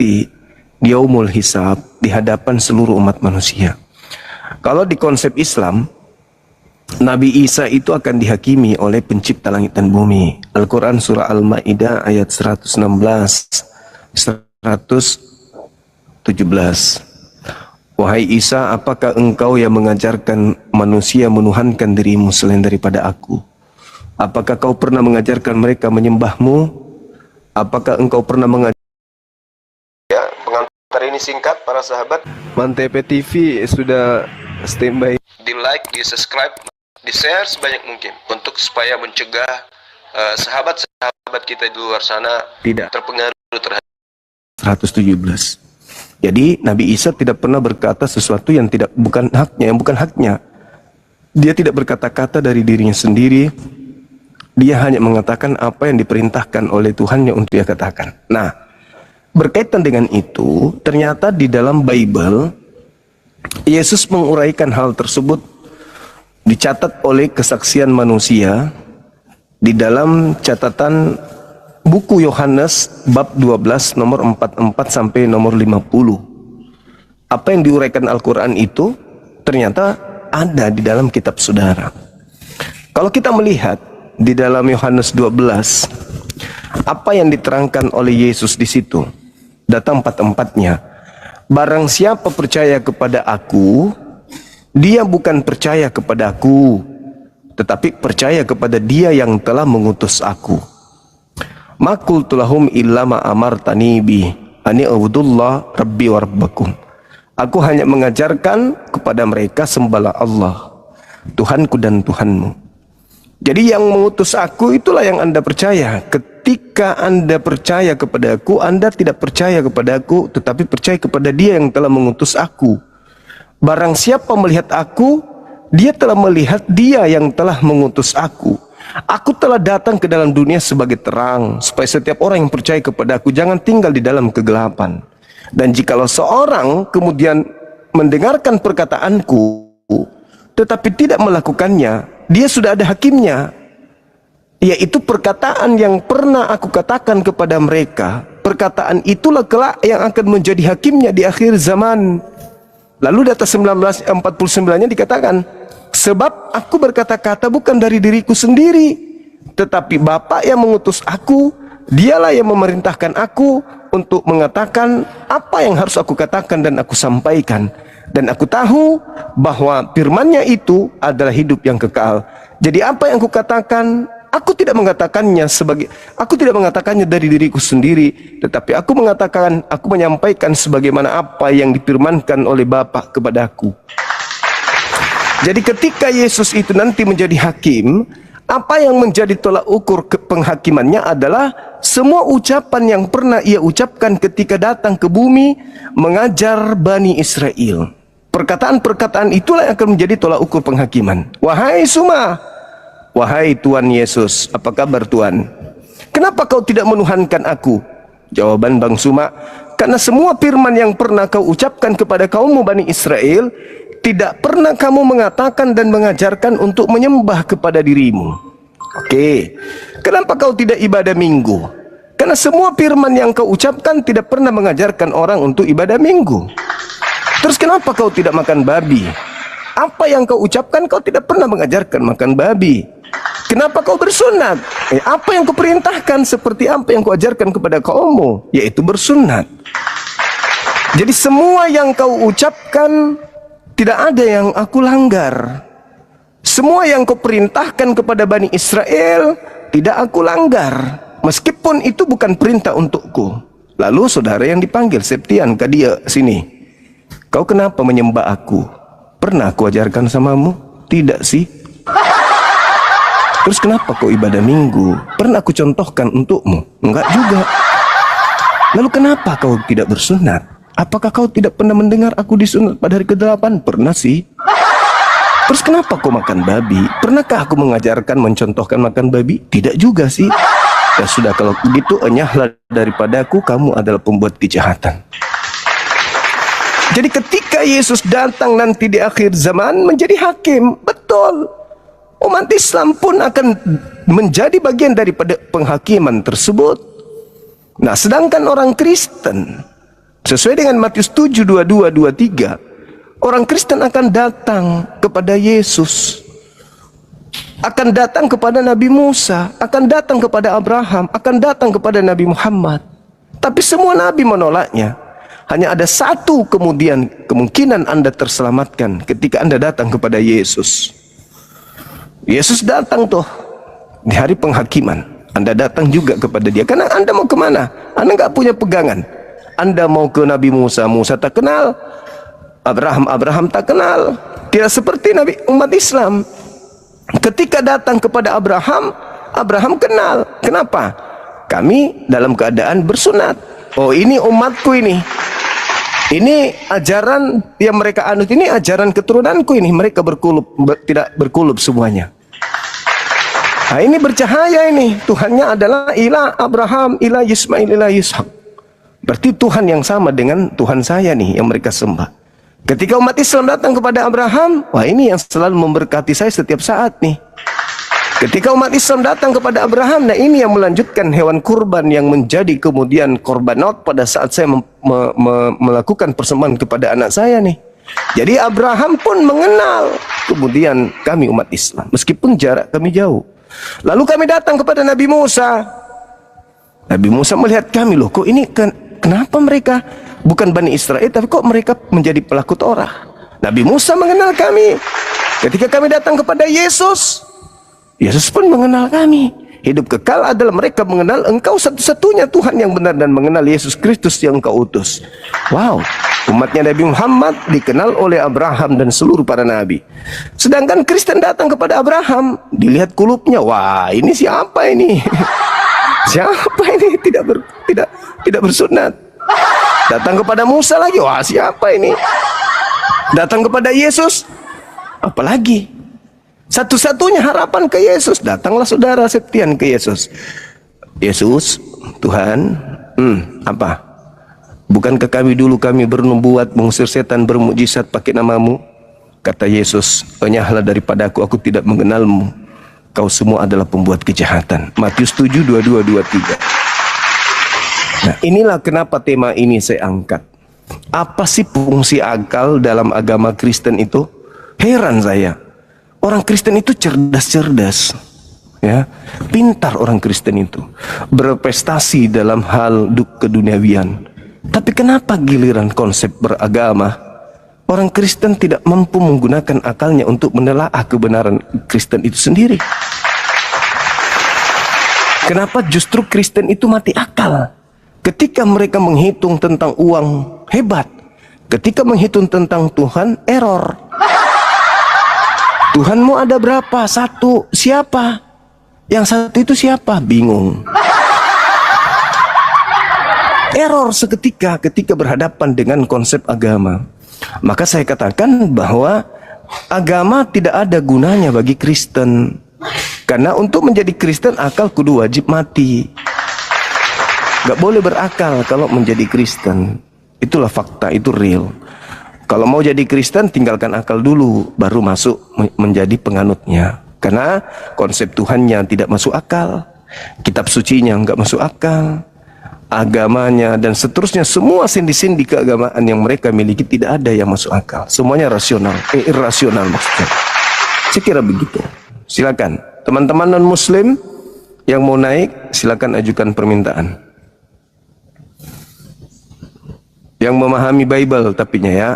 di yaumul hisab, di hadapan seluruh umat manusia. Kalau di konsep Islam, Nabi Isa itu akan dihakimi oleh pencipta langit dan bumi. Al-Quran surah Al-Ma'idah ayat 116, 117. Wahai Isa, apakah engkau yang mengajarkan manusia menuhankan dirimu selain daripada aku? Apakah kau pernah mengajarkan mereka menyembahmu? Apakah engkau pernah mengajar? Ya, pengantar ini singkat para sahabat. Mantep TV sudah standby. Di like, di subscribe, di share sebanyak mungkin untuk supaya mencegah sahabat-sahabat kita di luar sana tidak terpengaruh terhadap 117. Jadi Nabi Isa tidak pernah berkata sesuatu yang bukan haknya. Dia tidak berkata-kata dari dirinya sendiri. Dia hanya mengatakan apa yang diperintahkan oleh Tuhannya untuk dia katakan. Nah, berkaitan dengan itu, ternyata di dalam Bible Yesus menguraikan hal tersebut, dicatat oleh kesaksian manusia di dalam catatan buku Yohanes bab 12 nomor 44 sampai nomor 50. Apa yang diuraikan Al-Quran itu ternyata ada di dalam kitab saudara. Kalau kita melihat di dalam Yohanes 12, apa yang diterangkan oleh Yesus di situ, datang 44-nya. Barang siapa percaya kepada aku, dia bukan percaya kepada aku, tetapi percaya kepada dia yang telah mengutus aku. Ma qultu lahum illa ma amartani bi ani ubudullah rabbi wa rabbakum. Aku hanya mengajarkan kepada mereka sembahlah Allah, Tuhanku dan Tuhanmu. Jadi yang mengutus aku itulah yang Anda percaya. Ketika Anda percaya kepada aku, Anda tidak percaya kepada aku, tetapi percaya kepada dia yang telah mengutus aku. Barang siapa melihat aku, dia telah melihat dia yang telah mengutus aku. Aku telah datang ke dalam dunia sebagai terang, supaya setiap orang yang percaya kepada aku jangan tinggal di dalam kegelapan. Dan jikalau seorang kemudian mendengarkan perkataanku, tetapi tidak melakukannya, dia sudah ada hakimnya, yaitu perkataan yang pernah aku katakan kepada mereka. Perkataan itulah kelak yang akan menjadi hakimnya di akhir zaman. Lalu di atas 1949-nya dikatakan, sebab aku berkata-kata bukan dari diriku sendiri, tetapi Bapa yang mengutus aku, dialah yang memerintahkan aku untuk mengatakan apa yang harus aku katakan dan aku sampaikan. Dan aku tahu bahwa firman-Nya itu adalah hidup yang kekal. Jadi apa yang aku katakan, aku tidak mengatakannya dari diriku sendiri, tetapi aku menyampaikan sebagaimana apa yang difirmankan oleh Bapa kepadaku. Jadi ketika Yesus itu nanti menjadi hakim, apa yang menjadi tolak ukur penghakimannya adalah semua ucapan yang pernah ia ucapkan ketika datang ke bumi mengajar Bani Israel. Perkataan-perkataan itulah yang akan menjadi tolak ukur penghakiman. Wahai Suma, wahai Tuhan Yesus, apa kabar Tuhan? Kenapa kau tidak menuhankan aku? Jawaban Bang Suma, karena semua firman yang pernah kau ucapkan kepada kaummu Bani Israel, tidak pernah kamu mengatakan dan mengajarkan untuk menyembah kepada dirimu. Oke, kenapa kau tidak ibadah minggu? Karena semua firman yang kau ucapkan tidak pernah mengajarkan orang untuk ibadah minggu. Terus kenapa kau tidak makan babi? Apa yang kau ucapkan kau tidak pernah mengajarkan makan babi. Kenapa kau bersunat? Apa yang kau perintahkan seperti apa yang kau ajarkan kepada kaummu, yaitu bersunat. Jadi semua yang kau ucapkan tidak ada yang aku langgar. Semua yang kau perintahkan kepada Bani Israel tidak aku langgar, meskipun itu bukan perintah untukku. Lalu saudara yang dipanggil, Septian, Kadia, sini. Kau kenapa menyembah aku? Pernah aku ajarkan samamu? Tidak sih. Terus kenapa kau ibadah minggu? Pernah aku contohkan untukmu? Enggak juga. Lalu kenapa kau tidak bersunat? Apakah kau tidak pernah mendengar aku disunat pada hari ke-8? Pernah sih. Terus kenapa kau makan babi? Pernahkah aku mengajarkan, mencontohkan makan babi? Tidak juga sih. Ya sudah, kalau begitu enyahlah daripadaku, kamu adalah pembuat kejahatan. Jadi ketika Yesus datang nanti di akhir zaman menjadi hakim, betul, umat Islam pun akan menjadi bagian daripada penghakiman tersebut. Nah, sedangkan orang Kristen Sesuai dengan Matius 7, 22, 23, orang Kristen akan datang kepada Yesus, akan datang kepada Nabi Musa, akan datang kepada Abraham, akan datang kepada Nabi Muhammad. Tapi semua Nabi menolaknya. Hanya ada satu kemudian kemungkinan Anda terselamatkan ketika Anda datang kepada Yesus. Yesus datang tuh di hari penghakiman. Anda datang juga kepada dia. Karena Anda mau kemana? Anda nggak punya pegangan. Anda mau ke Nabi Musa, Musa tak kenal. Abraham tak kenal. Tidak seperti Nabi umat Islam. Ketika datang kepada Abraham kenal. Kenapa? Kami dalam keadaan bersunat. Oh, ini umatku ini. Ini ajaran yang mereka anut, ini ajaran keturunanku ini. Mereka tidak berkulub semuanya. Nah, ini bercahaya ini. Tuhannya adalah ilah Abraham, ilah Ismail, ilah Ishak. Berarti Tuhan yang sama dengan Tuhan saya nih yang mereka sembah. Ketika umat Islam datang kepada Abraham, wah ini yang selalu memberkati saya setiap saat nih. Ketika umat Islam datang kepada Abraham, nah ini yang melanjutkan hewan kurban yang menjadi kemudian korbanot pada saat saya melakukan persembahan kepada anak saya nih. Jadi Abraham pun mengenal kemudian kami umat Islam, meskipun jarak kami jauh. Lalu kami datang kepada Nabi Musa. Nabi Musa melihat kami, loh kok ini kenapa mereka bukan Bani Israel, tapi kok mereka menjadi pelaku Torah. Nabi Musa mengenal kami. Ketika kami datang kepada Yesus, Yesus pun mengenal kami. Hidup kekal adalah mereka mengenal Engkau satu-satunya Tuhan yang benar dan mengenal Yesus Kristus yang Engkau utus. Wow, umatnya Nabi Muhammad dikenal oleh Abraham dan seluruh para nabi. Sedangkan Kristen datang kepada Abraham, dilihat kulupnya, wah ini siapa ini? Siapa ini tidak bersunat? Datang kepada Musa lagi, wah siapa ini? Datang kepada Yesus, apalagi? Satu-satunya harapan ke Yesus. Datanglah saudara Septian ke Yesus. Yesus, Tuhan, apa? Bukankah kami bernubuat, mengusir setan, bermukjizat pakai namamu? Kata Yesus, enyahlah daripada aku tidak mengenalmu. Kau semua adalah pembuat kejahatan. Matius 7, 22, 23. Nah, inilah kenapa tema ini saya angkat. Apa sih fungsi akal dalam agama Kristen itu? Heran saya. Orang Kristen itu cerdas-cerdas, ya, pintar orang Kristen itu, berprestasi dalam hal keduniawian. Tapi kenapa giliran konsep beragama, orang Kristen tidak mampu menggunakan akalnya untuk menelaah kebenaran Kristen itu sendiri? Kenapa justru Kristen itu mati akal? Ketika mereka menghitung tentang uang, hebat. Ketika menghitung tentang Tuhan, error. Tuhanmu ada berapa? Satu. Siapa? Yang satu itu siapa? Bingung. Error seketika ketika berhadapan dengan konsep agama. Maka saya katakan bahwa agama tidak ada gunanya bagi Kristen. Karena untuk menjadi Kristen, akal kudu wajib mati. Gak boleh berakal kalau menjadi Kristen. Itulah fakta, itu real. Kalau mau jadi Kristen, tinggalkan akal dulu, baru masuk menjadi penganutnya. Karena konsep Tuhannya tidak masuk akal, kitab sucinya nggak masuk akal, agamanya dan seterusnya, semua sendi-sendi keagamaan yang mereka miliki tidak ada yang masuk akal. Semuanya rasional, irrasional maksudnya. Saya kira begitu. Silakan teman-teman non-Muslim yang mau naik, silakan ajukan permintaan. Yang memahami Bible tapinya ya,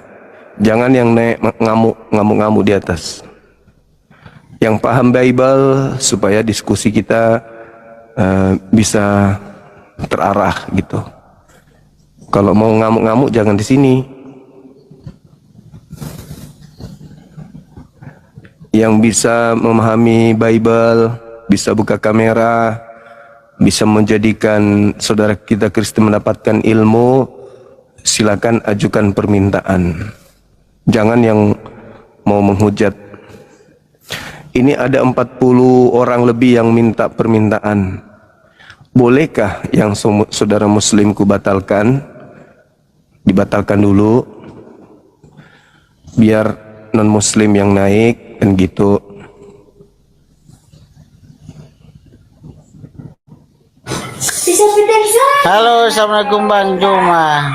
jangan yang naik ngamuk-ngamuk di atas. Yang paham Bible supaya diskusi kita bisa terarah gitu. Kalau mau ngamuk-ngamuk jangan di sini. Yang bisa memahami Bible, bisa buka kamera, bisa menjadikan saudara kita Kristen mendapatkan ilmu, silakan ajukan permintaan. Jangan yang mau menghujat. Ini ada 40 orang lebih yang minta permintaan. Bolehkah yang saudara Muslimku batalkan? Dibatalkan dulu, biar non Muslim yang naik kan gitu. Halo, assalamualaikum Bang Juma.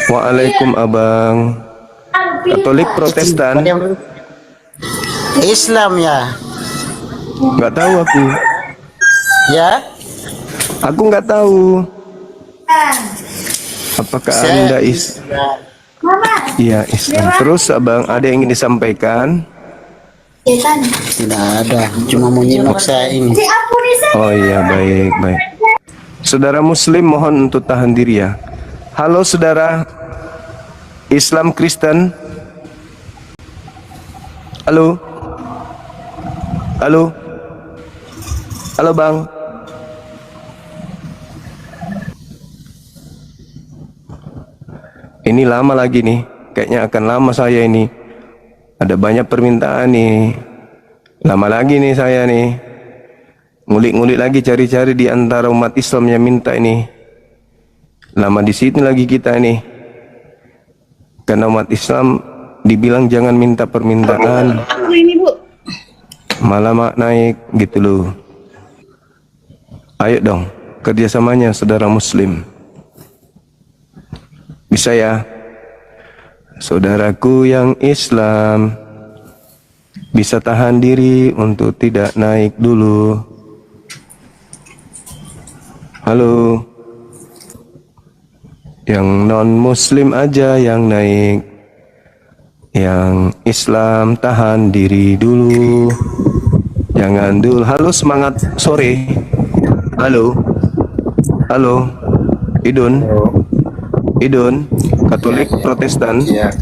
Waalaikum abang. Katolik Protestan? Islam ya. Nggak tahu aku. Ya. Aku nggak tahu. Apakah Anda Iya Islam. Terus abang ada yang ingin disampaikan? Tidak ada. Cuma mau nyimak saya ini. Oh iya, baik, baik. Saudara Muslim mohon untuk tahan diri ya. Halo saudara Islam Kristen. Halo. Halo. Halo bang. Ini lama lagi nih. Kayaknya akan lama saya ini. Ada banyak permintaan nih. Lama lagi nih saya nih. Ngulik-ngulik lagi, cari-cari di antara umat Islam yang minta ini. Lama di sini lagi kita nih. Karena umat Islam dibilang jangan minta permintaan. Malah mak naik gitu loh. Ayo dong, kerjasamanya saudara Muslim. Bisa ya? Saudaraku yang Islam, bisa tahan diri untuk tidak naik dulu. Halo. Yang non-Muslim aja yang naik. Yang Islam tahan diri dulu. Jangan dulu. Halo, semangat sore. Halo. Halo. Idun. Idun, Katolik Protestan. Ya.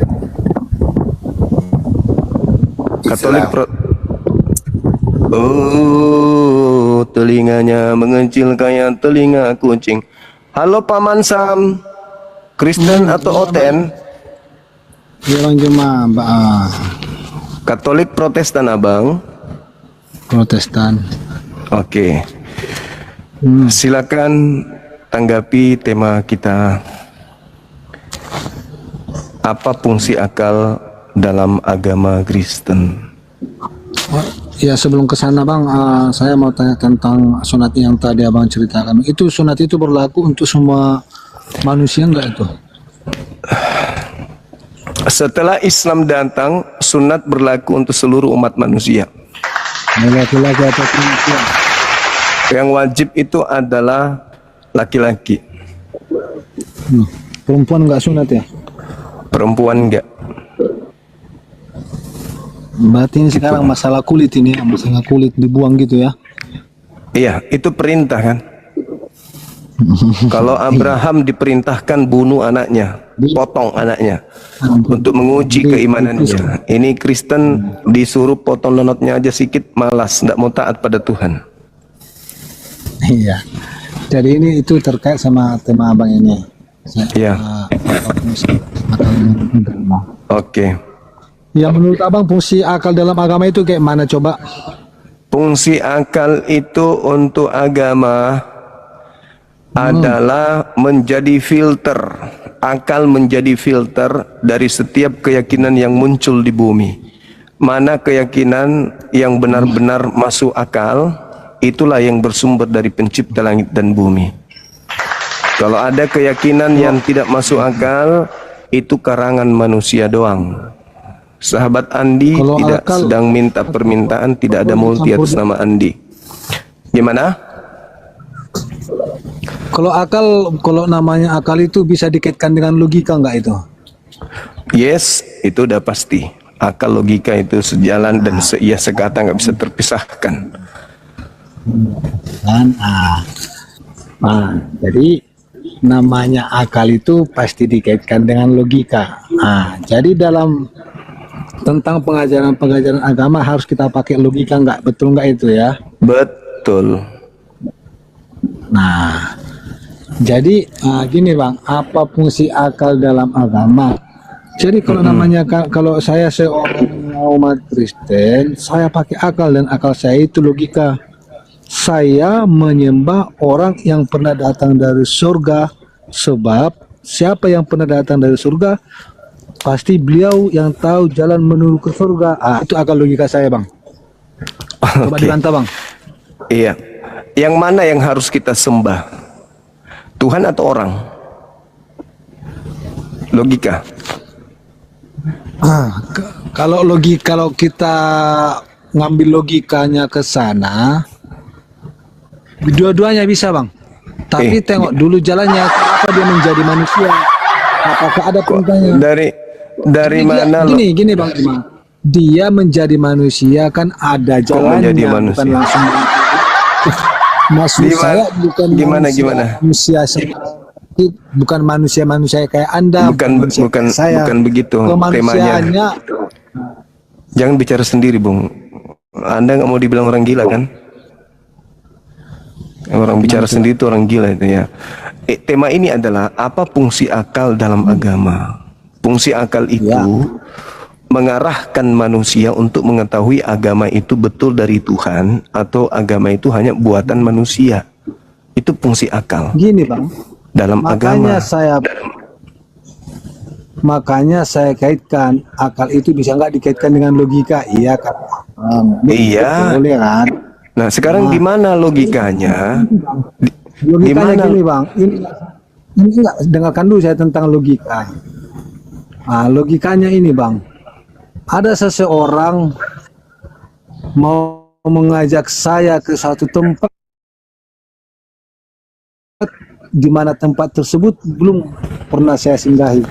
Katolik Oh, telinganya mengecil kayak telinga kucing. Halo Paman Sam, Kristen atau Oten? Ya bang, cuma Katolik Protestan abang. Protestan. Oke. Silakan tanggapi tema kita. Apa fungsi akal dalam agama Kristen? Ya sebelum ke sana bang, saya mau tanya tentang sunat yang tadi abang ceritakan. Itu sunat itu berlaku untuk semua manusia enggak itu? Setelah Islam datang, sunat berlaku untuk seluruh umat manusia. Laki-laki atau perempuan? Yang wajib itu adalah laki-laki. Perempuan enggak sunat ya? Perempuan enggak. Berarti ini sekarang masalah kulit ini, masalah kulit dibuang gitu ya? Iya, itu perintah kan. Kalau Abraham diperintahkan bunuh anaknya, potong anaknya untuk menguji keimanannya. Ini Kristen disuruh potong nonotnya aja sedikit, malas, tidak mau taat pada Tuhan. Iya. Jadi ini itu terkait sama tema abang ini. Iya. Oke. Ya menurut abang fungsi akal dalam agama itu kayak mana coba? Fungsi akal itu untuk agama adalah menjadi filter. Akal menjadi filter dari setiap keyakinan yang muncul di bumi. Mana keyakinan yang benar-benar masuk akal, itulah yang bersumber dari pencipta langit dan bumi. Kalau ada keyakinan yang tidak masuk akal, itu karangan manusia doang. Sahabat Andi Kalau tidak akal, sedang minta permintaan, tidak ada multi atas nama Andi. Gimana? Kalau namanya akal itu bisa dikaitkan dengan logika enggak itu? Yes, itu udah pasti. Akal logika itu sejalan dan seia sekata, nggak bisa terpisahkan. Kan? Jadi namanya akal itu pasti dikaitkan dengan logika. Jadi dalam tentang pengajaran agama harus kita pakai logika enggak? Betul enggak itu ya? Betul. Nah, jadi gini bang, apa fungsi akal dalam agama? Jadi kalau namanya kalau saya seorang umat Kristen, saya pakai akal dan akal saya itu logika. Saya menyembah orang yang pernah datang dari surga, sebab siapa yang pernah datang dari surga pasti beliau yang tahu jalan menuju ke surga. Itu akal logika saya bang. Coba dibantah bang. Iya. Yang mana yang harus kita sembah? Tuhan atau orang? Logika. Kalau kita ngambil logikanya ke sana, dua-duanya bisa bang. Tapi tengok dulu jalannya, kenapa dia menjadi manusia? Apakah ada perintahnya? Dari mana lo? Gini bang Ima. Dia menjadi manusia kan ada jalannya, menjadi manusia? bukan langsung. Maksud saya bukan manusia bukan manusia kayak Anda, bukan saya. Bukan begitu Kemanusiaannya. Jangan bicara sendiri, Bung. Anda nggak mau dibilang orang gila kan? Orang bicara sendiri itu orang gila itu ya. Tema ini adalah apa fungsi akal dalam agama. Fungsi akal itu mengarahkan manusia untuk mengetahui agama itu betul dari Tuhan atau agama itu hanya buatan manusia. Itu fungsi akal. Gini bang, dalam agama. Makanya saya kaitkan akal itu bisa nggak dikaitkan dengan logika, iya kan? Iya. Boleh kan? Nah sekarang di mana logikanya? Logikanya gini bang, ini enggak, dengarkan dulu saya tentang logika. Logikanya ini bang, ada seseorang mau mengajak saya ke suatu tempat di mana tempat tersebut belum pernah saya singgahi.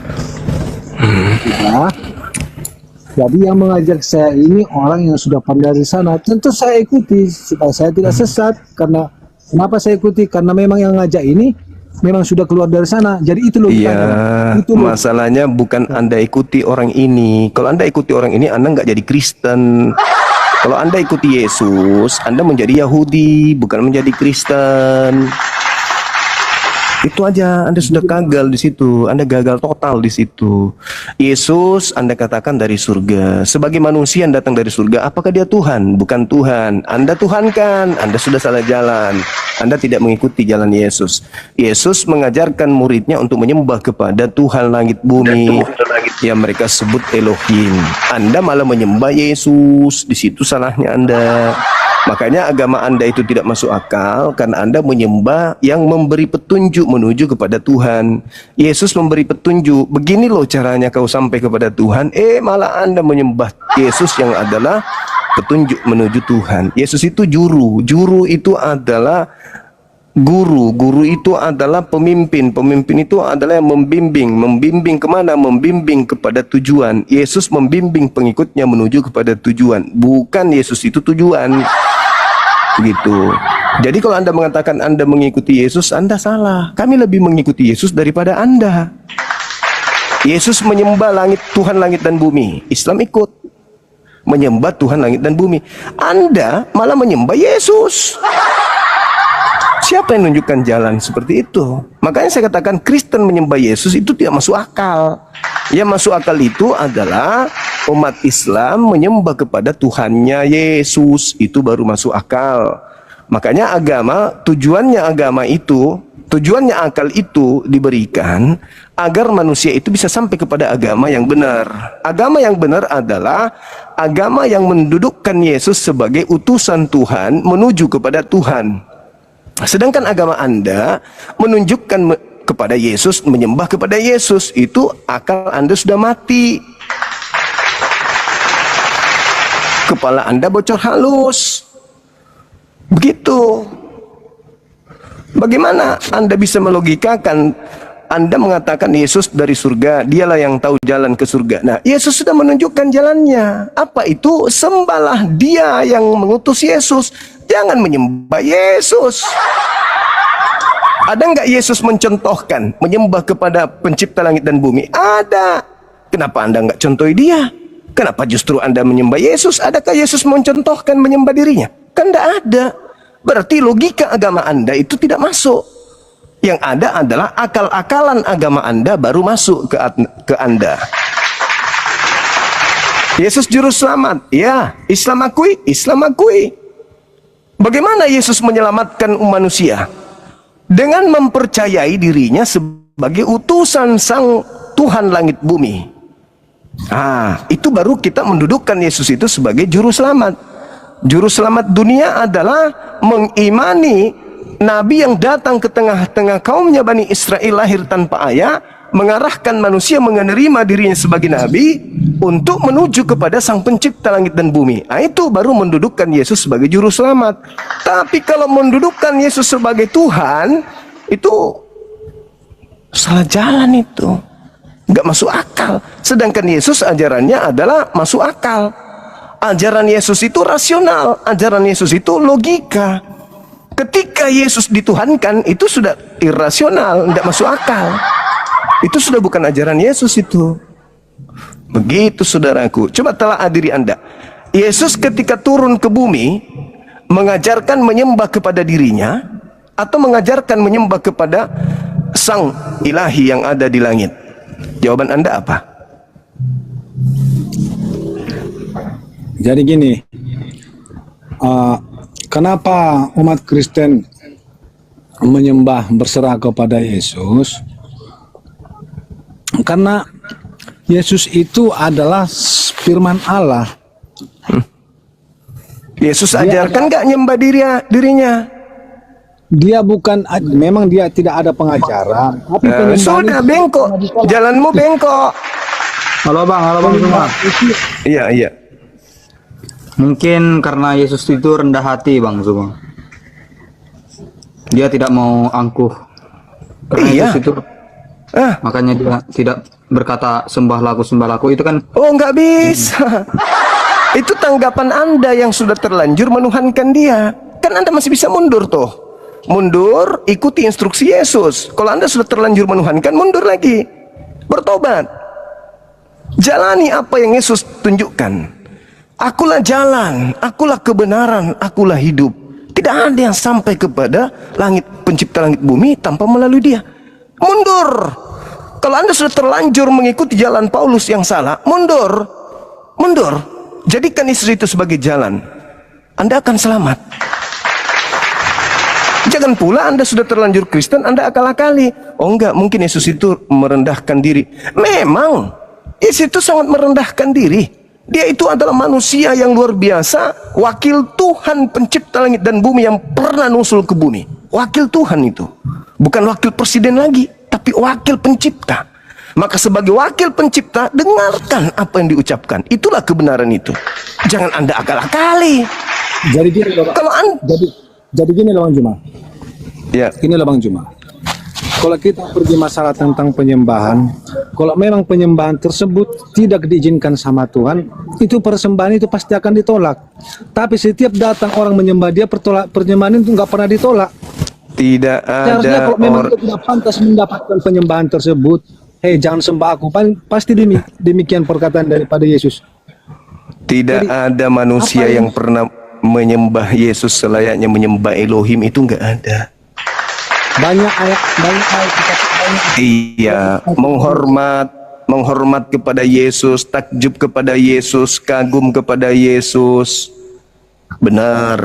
Jadi yang mengajak saya ini orang yang sudah pandai di sana. Tentu saya ikuti supaya saya tidak sesat. Karena kenapa saya ikuti? Karena memang yang ngajak ini memang sudah keluar dari sana. Jadi itu logikanya. Iya, masalahnya bukan Anda ikuti orang ini. Kalau Anda ikuti orang ini, Anda nggak jadi Kristen. Kalau Anda ikuti Yesus, Anda menjadi Yahudi, bukan menjadi Kristen. Itu aja, Anda sudah gagal di situ. Anda gagal total di situ. Yesus Anda katakan dari surga. Sebagai manusia yang datang dari surga, apakah dia Tuhan? Bukan Tuhan. Anda tuhankan, Anda sudah salah jalan. Anda tidak mengikuti jalan Yesus. Yesus mengajarkan muridnya untuk menyembah kepada Tuhan langit bumi yang mereka sebut Elohim. Anda malah menyembah Yesus. Di situ salahnya Anda. Makanya agama Anda itu tidak masuk akal karena Anda menyembah yang memberi petunjuk menuju kepada Tuhan. Yesus memberi petunjuk, begini loh caranya kau sampai kepada Tuhan. Malah Anda menyembah Yesus yang adalah petunjuk menuju Tuhan. Yesus itu juru. Juru itu adalah guru. Guru itu adalah pemimpin. Pemimpin itu adalah yang membimbing. Membimbing kemana? Membimbing kepada tujuan. Yesus membimbing pengikutnya menuju kepada tujuan. Bukan Yesus itu tujuan. Begitu. Jadi kalau Anda mengatakan Anda mengikuti Yesus, Anda salah. Kami lebih mengikuti Yesus daripada Anda. Yesus menyembah langit, Tuhan langit dan bumi. Islam ikut menyembah Tuhan langit dan bumi. Anda malah menyembah Yesus. Siapa yang menunjukkan jalan seperti itu? Makanya saya katakan Kristen menyembah Yesus itu tidak masuk akal. Yang masuk akal itu adalah umat Islam menyembah kepada Tuhannya Yesus. Itu baru masuk akal. Makanya tujuannya akal itu diberikan agar manusia itu bisa sampai kepada agama yang benar. Agama yang benar adalah agama yang mendudukkan Yesus sebagai utusan Tuhan menuju kepada Tuhan. Sedangkan agama Anda menunjukkan kepada Yesus, menyembah kepada Yesus, itu akal Anda sudah mati. Kepala Anda bocor halus. Begitu. Bagaimana Anda bisa melogikakan? Anda mengatakan Yesus dari surga, dialah yang tahu jalan ke surga. Nah, Yesus sudah menunjukkan jalannya. Apa itu? Sembahlah Dia yang mengutus Yesus. Jangan menyembah Yesus. Ada nggak Yesus mencontohkan menyembah kepada pencipta langit dan bumi? Ada. Kenapa Anda nggak contohi Dia? Kenapa justru Anda menyembah Yesus? Adakah Yesus mencontohkan menyembah dirinya? Kan tidak ada. Berarti logika agama Anda itu tidak masuk. Yang ada adalah akal-akalan agama Anda baru masuk ke Anda. Yesus juru selamat. Ya, Islam akui, Islam akui. Bagaimana Yesus menyelamatkan manusia? Dengan mempercayai dirinya sebagai utusan Sang Tuhan langit bumi. Itu baru kita mendudukkan Yesus itu sebagai juru selamat. Juru selamat dunia adalah mengimani Nabi yang datang ke tengah-tengah kaumnya Bani Israel lahir tanpa ayah, mengarahkan manusia menerima dirinya sebagai nabi untuk menuju kepada sang pencipta langit dan bumi. Itu baru mendudukkan Yesus sebagai juru selamat. Tapi kalau mendudukkan Yesus sebagai Tuhan, itu salah jalan itu. Nggak masuk akal. Sedangkan Yesus ajarannya adalah masuk akal. Ajaran Yesus itu rasional. Ajaran Yesus itu logika. Ketika Yesus dituhankan, itu sudah irasional, nggak masuk akal. Itu sudah bukan ajaran Yesus itu. Begitu saudaraku. Coba telah diri Anda. Yesus ketika turun ke bumi mengajarkan menyembah kepada dirinya atau mengajarkan menyembah kepada sang ilahi yang ada di langit? Jawaban Anda apa? Jadi gini, kenapa umat Kristen menyembah berserah kepada Yesus? Karena Yesus itu adalah firman Allah. Yesus ajarkan nggak nyembah dirinya? Dia bukan, memang dia tidak ada pengacara. Tapi Sudah bengkok, jalanmu bengkok. Halo bang semua. Iya. Mungkin karena Yesus itu rendah hati bang semua. Dia tidak mau angkuh. Karena Iya. Yesus itu, makanya dia tidak berkata sembah laku itu kan. Oh, nggak bisa. Itu tanggapan Anda yang sudah terlanjur menuhankan dia. Kan Anda masih bisa mundur tuh. Mundur, ikuti instruksi Yesus. Kalau Anda sudah terlanjur menuhankan, mundur lagi. Bertobat. Jalani apa yang Yesus tunjukkan. Akulah jalan, akulah kebenaran, akulah hidup. Tidak ada yang sampai kepada langit, pencipta langit bumi tanpa melalui dia. Mundur. Kalau Anda sudah terlanjur mengikuti jalan Paulus yang salah, mundur. Jadikan Yesus itu sebagai jalan. Anda akan selamat. Jangan pula Anda sudah terlanjur Kristen, Anda akal-akali. Oh enggak, mungkin Yesus itu merendahkan diri. Memang, Yesus itu sangat merendahkan diri. Dia itu adalah manusia yang luar biasa, wakil Tuhan pencipta langit dan bumi yang pernah nusul ke bumi. Wakil Tuhan itu. Bukan wakil presiden lagi, tapi wakil pencipta. Maka sebagai wakil pencipta, dengarkan apa yang diucapkan. Itulah kebenaran itu. Jangan Anda akal-akali. Jadi gini loh, Kalau jadi gini loh Bang Juma. Ya. Ini loh Bang Juma. Kalau kita pergi masalah tentang penyembahan, kalau memang penyembahan tersebut tidak diizinkan sama Tuhan, itu persembahan itu pasti akan ditolak. Tapi setiap datang orang menyembah dia, penyembahan itu nggak pernah ditolak. Tidak Seharusnya ada kalau memang dia tidak pantas mendapatkan penyembahan tersebut, jangan sembah aku. Pasti demikian perkataan daripada Yesus. Tidak Jadi, ada manusia yang pernah menyembah Yesus selayaknya menyembah Elohim, itu nggak ada. Banyak ayat Iya, menghormat kepada Yesus, takjub kepada Yesus, kagum kepada Yesus. Benar.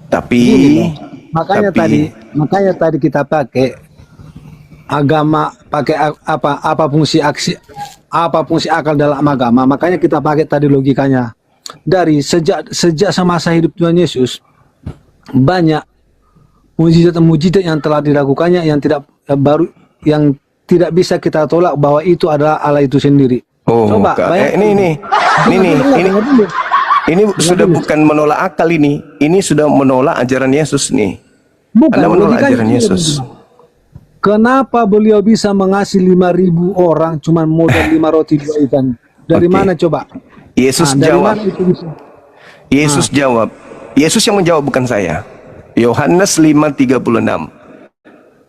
Tapi makanya tadi kita pakai agama, pakai apa fungsi akal dalam agama. Makanya kita pakai tadi logikanya. Dari sejak semasa hidup Tuhan Yesus, banyak mujizat-mujizat yang telah dilakukannya yang tidak bisa kita tolak bahwa itu adalah Allah itu sendiri. Oh, coba ini sudah bukan menolak akal ini. Ini sudah menolak ajaran Yesus nih. Bukan, Anda menolak ajaran logikanya Yesus. Kenapa beliau bisa mengasih 5.000 orang cuman modal 5 roti 2 ikan? Dari mana coba? Yesus dari jawab. mana itu bisa? Yesus jawab. Yesus yang menjawab, bukan saya. Yohanes 5:36.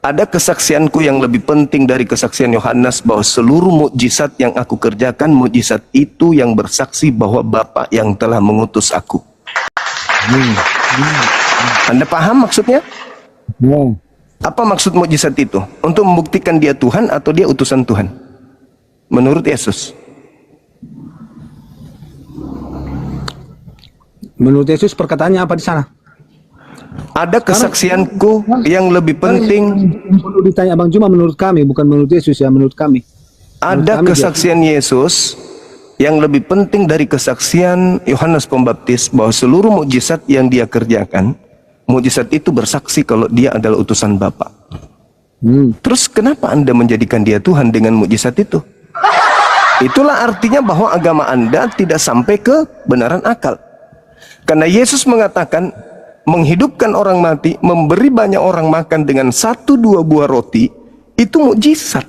Ada kesaksianku yang lebih penting dari kesaksian Yohanes, bahwa seluruh mukjizat yang aku kerjakan, mukjizat itu yang bersaksi bahwa Bapa yang telah mengutus aku. Anda paham maksudnya? Ya. Apa maksud mukjizat itu? Untuk membuktikan dia Tuhan atau dia utusan Tuhan? Menurut Yesus. Menurut Yesus perkataannya apa di sana? Ada kesaksianku yang lebih penting. Perlu ditanya Bang Juma, menurut kami, bukan menurut Yesus ya, menurut kami. Ada kesaksian Yesus yang lebih penting dari kesaksian Yohanes Pembaptis, bahwa seluruh mukjizat yang dia kerjakan, mukjizat itu bersaksi kalau dia adalah utusan Bapa. Terus kenapa Anda menjadikan dia Tuhan dengan mukjizat itu? Itulah artinya bahwa agama Anda tidak sampai ke kebenaran akal. Karena Yesus mengatakan menghidupkan orang mati, memberi banyak orang makan dengan 1-2 buah roti, itu mukjizat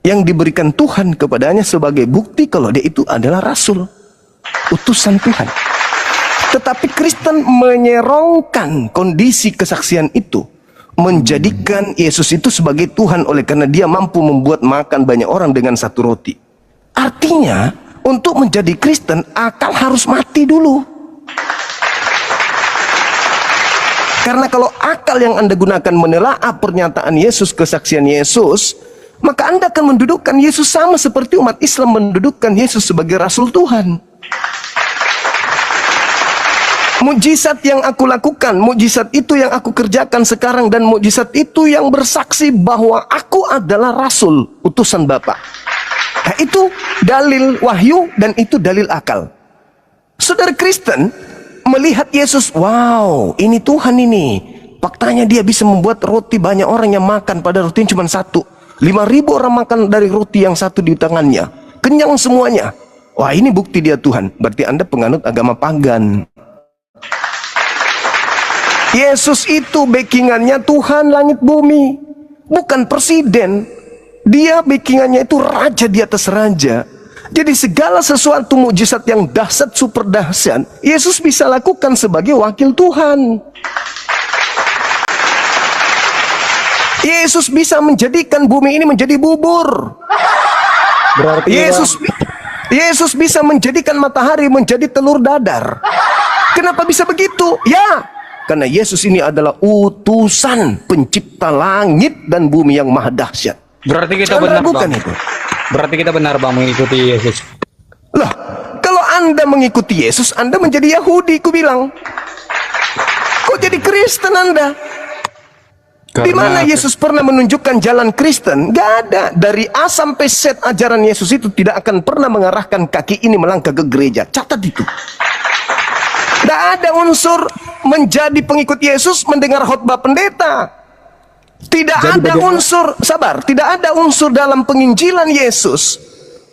yang diberikan Tuhan kepadanya sebagai bukti kalau dia itu adalah rasul, utusan Tuhan. Tetapi Kristen menyerongkan kondisi kesaksian itu, menjadikan Yesus itu sebagai Tuhan oleh karena dia mampu membuat makan banyak orang dengan 1 roti. Artinya, untuk menjadi Kristen, akal harus mati dulu. Karena kalau akal yang Anda gunakan menelaah pernyataan Yesus, kesaksian Yesus, maka Anda akan mendudukkan Yesus sama seperti umat Islam mendudukkan Yesus sebagai Rasul Tuhan. Mukjizat yang aku lakukan, mukjizat itu yang aku kerjakan sekarang, dan mukjizat itu yang bersaksi bahwa aku adalah Rasul, utusan Bapa. Nah, itu dalil wahyu dan itu dalil akal. Saudara Kristen melihat Yesus, wow, ini Tuhan ini. Faktanya dia bisa membuat roti banyak orang yang makan pada roti yang cuma 1. 5.000 orang makan dari roti yang 1 di tangannya. Kenyang semuanya. Wah, ini bukti dia Tuhan. Berarti Anda penganut agama pagan. Yesus itu backingannya Tuhan langit bumi, bukan presiden. Dia backingannya itu raja di atas raja. Jadi segala sesuatu mukjizat yang dahsyat, super dahsyat, Yesus bisa lakukan sebagai wakil Tuhan. Yesus bisa menjadikan bumi ini menjadi bubur. Berarti Yesus bisa menjadikan matahari menjadi telur dadar. Kenapa bisa begitu? Ya, karena Yesus ini adalah utusan pencipta langit dan bumi yang maha dahsyat. Berarti kita Jangan benar, ragukan Bang. itu. Berarti kita benar, Bang, mengikuti Yesus. Lah, kalau Anda mengikuti Yesus, Anda menjadi Yahudi, ku bilang. Kok jadi Kristen Anda? Di mana Yesus pernah menunjukkan jalan Kristen? Gak ada. Dari A sampai Z ajaran Yesus itu tidak akan pernah mengarahkan kaki ini melangkah ke gereja. Catat itu. Tidak ada unsur menjadi pengikut Yesus mendengar khotbah pendeta. Tidak ada unsur, sabar, tidak ada unsur dalam penginjilan Yesus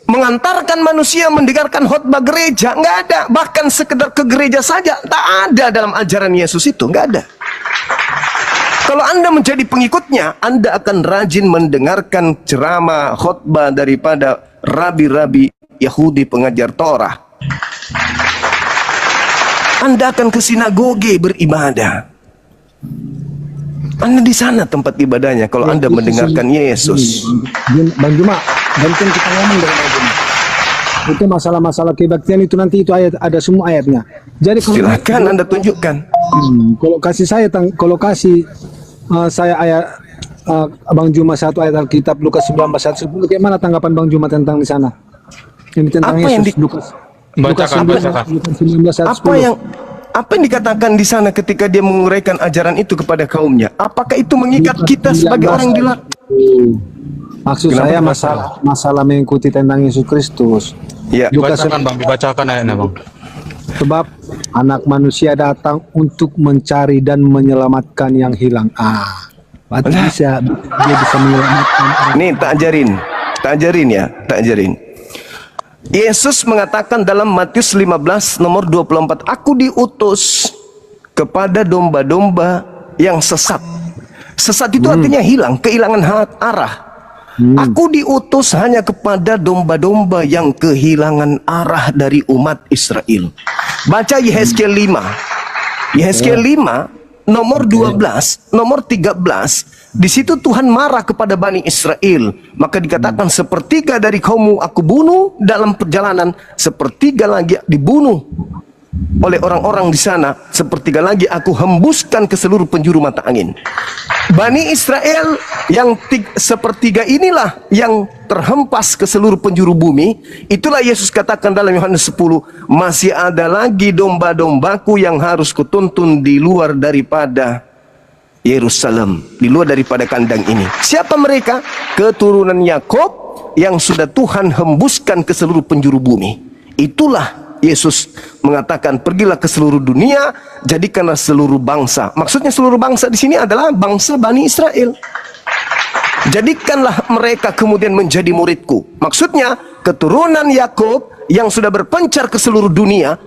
mengantarkan manusia mendengarkan khotbah gereja. Nggak ada. Bahkan sekedar ke gereja saja tak ada dalam ajaran Yesus itu. Nggak ada. Kalau Anda menjadi pengikutnya, Anda akan rajin mendengarkan ceramah khotbah daripada rabi-rabi Yahudi pengajar Torah. Anda akan ke sinagoge beribadah. Anda di sana tempat ibadahnya kalau Anda mendengarkan Yesus. Bang Juma, bantuin kita ngomong dengan Bang Juma. Itu masalah-masalah kebaktian itu nanti itu ayat ada semua ayatnya. Jadi Silakan Anda tunjukkan. Kalau kasih saya ayat Bang Juma 1 ayat Alkitab Lukas 19:1-10, bagaimana tanggapan Bang Juma tentang di sana? Ini tentang Apa yang Yesus Lukas Bacakan. 19:1-10. Apa yang dikatakan di sana ketika dia menguraikan ajaran itu kepada kaumnya? Apakah itu mengikat kita sebagai orang di luar? Maksud saya masalah mengikuti tentang Yesus Kristus. Ya. Dibacakan, Bang, dibacakan ayatnya, Bang. Sebab anak manusia datang untuk mencari dan menyelamatkan yang hilang. Berarti dia bisa menyelamatkan orang. Nih tak ajarin ya. Yesus mengatakan dalam Matius 15 nomor 24, aku diutus kepada domba-domba yang sesat. Sesat itu artinya hilang, kehilangan arah. Aku diutus hanya kepada domba-domba yang kehilangan arah dari umat Israel. Baca Yehezkiel 5. Yehezkiel 5 nomor 12, nomor 13. Di situ Tuhan marah kepada Bani Israel. Maka dikatakan sepertiga dari kaummu aku bunuh dalam perjalanan, sepertiga lagi dibunuh oleh orang-orang di sana, sepertiga lagi aku hembuskan ke seluruh penjuru mata angin. Bani Israel yang sepertiga inilah yang terhempas ke seluruh penjuru bumi. Itulah Yesus katakan dalam Yohanes 10, masih ada lagi domba-dombaku yang harus kutuntun di luar daripada Yerusalem, di luar daripada kandang ini. Siapa mereka? Keturunan Yakub yang sudah Tuhan hembuskan ke seluruh penjuru bumi. Itulah Yesus mengatakan, pergilah ke seluruh dunia, jadikanlah seluruh bangsa. Maksudnya seluruh bangsa di sini adalah bangsa Bani Israel. Jadikanlah mereka kemudian menjadi muridku. Maksudnya keturunan Yakub yang sudah berpencar ke seluruh dunia,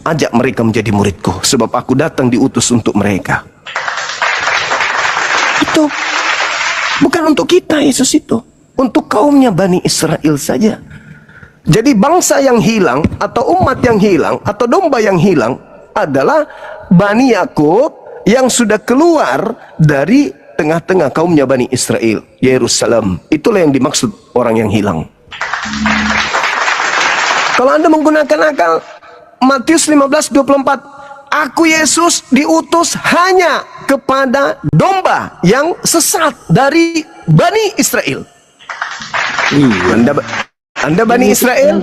ajak mereka menjadi muridku, sebab aku datang diutus untuk mereka. Itu bukan untuk kita, Yesus itu untuk kaumnya Bani Israel saja. Jadi bangsa yang hilang atau umat yang hilang atau domba yang hilang adalah Bani Yakub yang sudah keluar dari tengah-tengah kaumnya Bani Israel, Yerusalem. Itulah yang dimaksud orang yang hilang. Kalau Anda menggunakan akal, Matius 15:24, aku Yesus diutus hanya kepada domba yang sesat dari Bani Israel. Anda Bani Israel?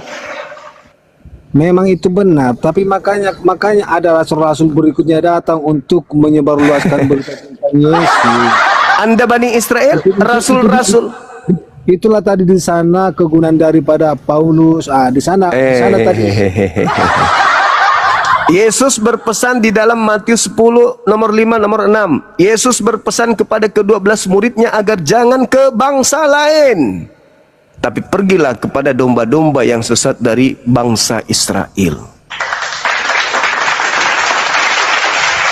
Memang itu benar, tapi makanya ada rasul-rasul berikutnya datang untuk menyebarluaskan berita tentang Yesus. Anda Bani Israel, rasul-rasul. Itulah tadi di sana kegunaan daripada Paulus. Di sana tadi. Yesus berpesan di dalam Matius 10 nomor 5 nomor 6. Yesus berpesan kepada ke-12 muridnya agar jangan ke bangsa lain, tapi pergilah kepada domba-domba yang sesat dari bangsa Israel.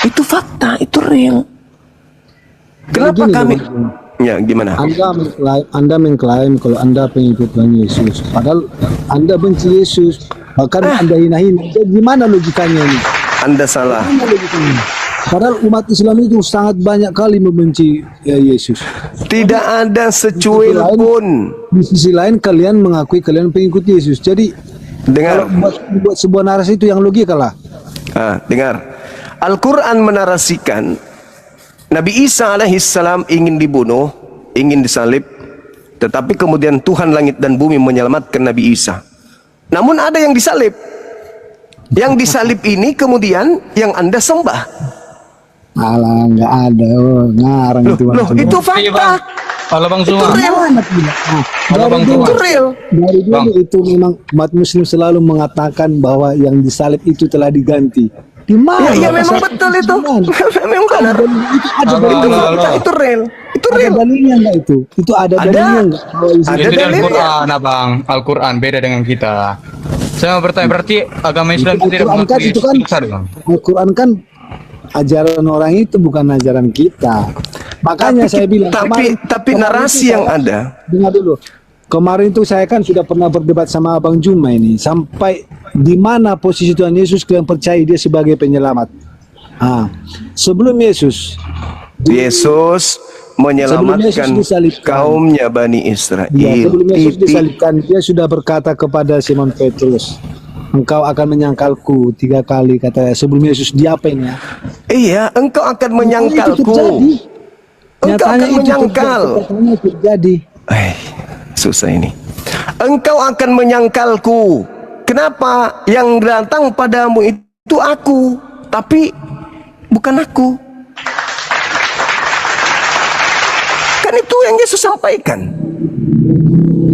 Itu fakta, itu real. Kenapa Begini, kami? teman-teman. Ya, gimana? Anda mengklaim kalau Anda pengikut Tuhan Yesus, padahal Anda benci Yesus, bahkan Anda hina-hina. Jadi gimana logikanya ini? Anda salah. Gimana logikanya? Padahal umat Islam itu sangat banyak kali membenci Yesus. Tidak ada secuil pun. Di sisi lain kalian mengakui kalian pengikut Yesus. Jadi Dengar. kalau buat sebuah narasi itu yang logika lah. Dengar. Al-Quran menarasikan Nabi Isa alaihissalam ingin dibunuh, ingin disalib, tetapi kemudian Tuhan langit dan bumi menyelamatkan Nabi Isa. Namun ada yang disalib. Yang disalib ini kemudian yang Anda sembah. Alah, nggak ada. Ngarang itu. Loh, itu fakta. Halo Bang Itu Suma. real. Halo Bang Suma. Itu real. Dari dulu itu memang umat Muslim selalu mengatakan bahwa yang disalib itu telah diganti. Di mana? Ya memang betul itu. Memang benar. Itu ada Halo, dalilnya. halo, halo. Itu real. Itu Ada real. dalilnya nggak itu? Itu ada dalilnya nggak? Kalau isi- Ada Itu di dalilnya. Al-Quran, Abang. Al-Quan beda dengan kita. Saya mau bertanya, berarti agama Islam Itu tidak Al-Quran kan, mengakui itu kan Yesus besar, Bang? Al-Quran kan ajaran orang itu bukan ajaran kita. Makanya saya bilang Tapi narasi yang ada. Dengar dulu. Kemarin itu saya kan sudah pernah berdebat sama Abang Juma ini sampai di mana posisi Tuhan Yesus kalian percaya dia sebagai penyelamat. Sebelum Yesus Menyelamatkan disalibkan. kaumnya Bani Israel. sebelum Yesus Titik. disalibkan dia sudah berkata kepada Simon Petrus, engkau akan menyangkalku 3 kali, kata sebelum Yesus diapain ya? Iya, engkau akan menyangkalku. Engkau akan menyangkal. Nyatanya itu terjadi. Susah ini. Engkau akan menyangkalku. Kenapa? Yang datang padamu itu aku, tapi bukan aku. Kan itu yang Yesus sampaikan.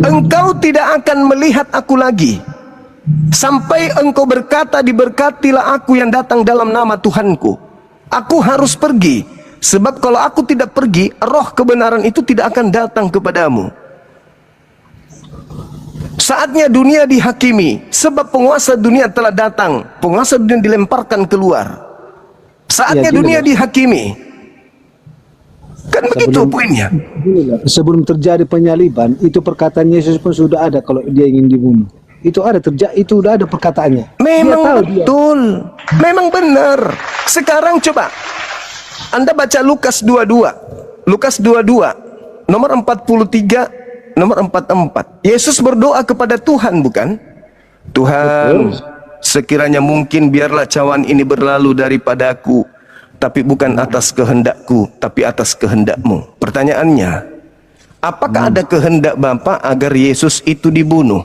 Engkau tidak akan melihat aku lagi sampai engkau berkata, diberkatilah aku yang datang dalam nama Tuhanku. Aku harus pergi, sebab kalau aku tidak pergi, roh kebenaran itu tidak akan datang kepadamu. Saatnya dunia dihakimi, sebab penguasa dunia telah datang. Penguasa dunia dilemparkan keluar. Saatnya Ya, dunia jelas. dihakimi. Kan begitu poinnya. Sebelum terjadi penyaliban, itu perkataan Yesus pun sudah ada kalau dia ingin dibunuh. Itu ada itu udah ada perkataannya. Memang Dia tahu betul. Memang benar. Sekarang coba Anda baca Lukas 22. Lukas 22 nomor 43, nomor 44. Yesus berdoa kepada Tuhan, bukan? Tuhan, sekiranya mungkin biarlah cawan ini berlalu daripadaku, tapi bukan atas kehendakku, tapi atas kehendakmu. Pertanyaannya, apakah ada kehendak Bapa agar Yesus itu dibunuh?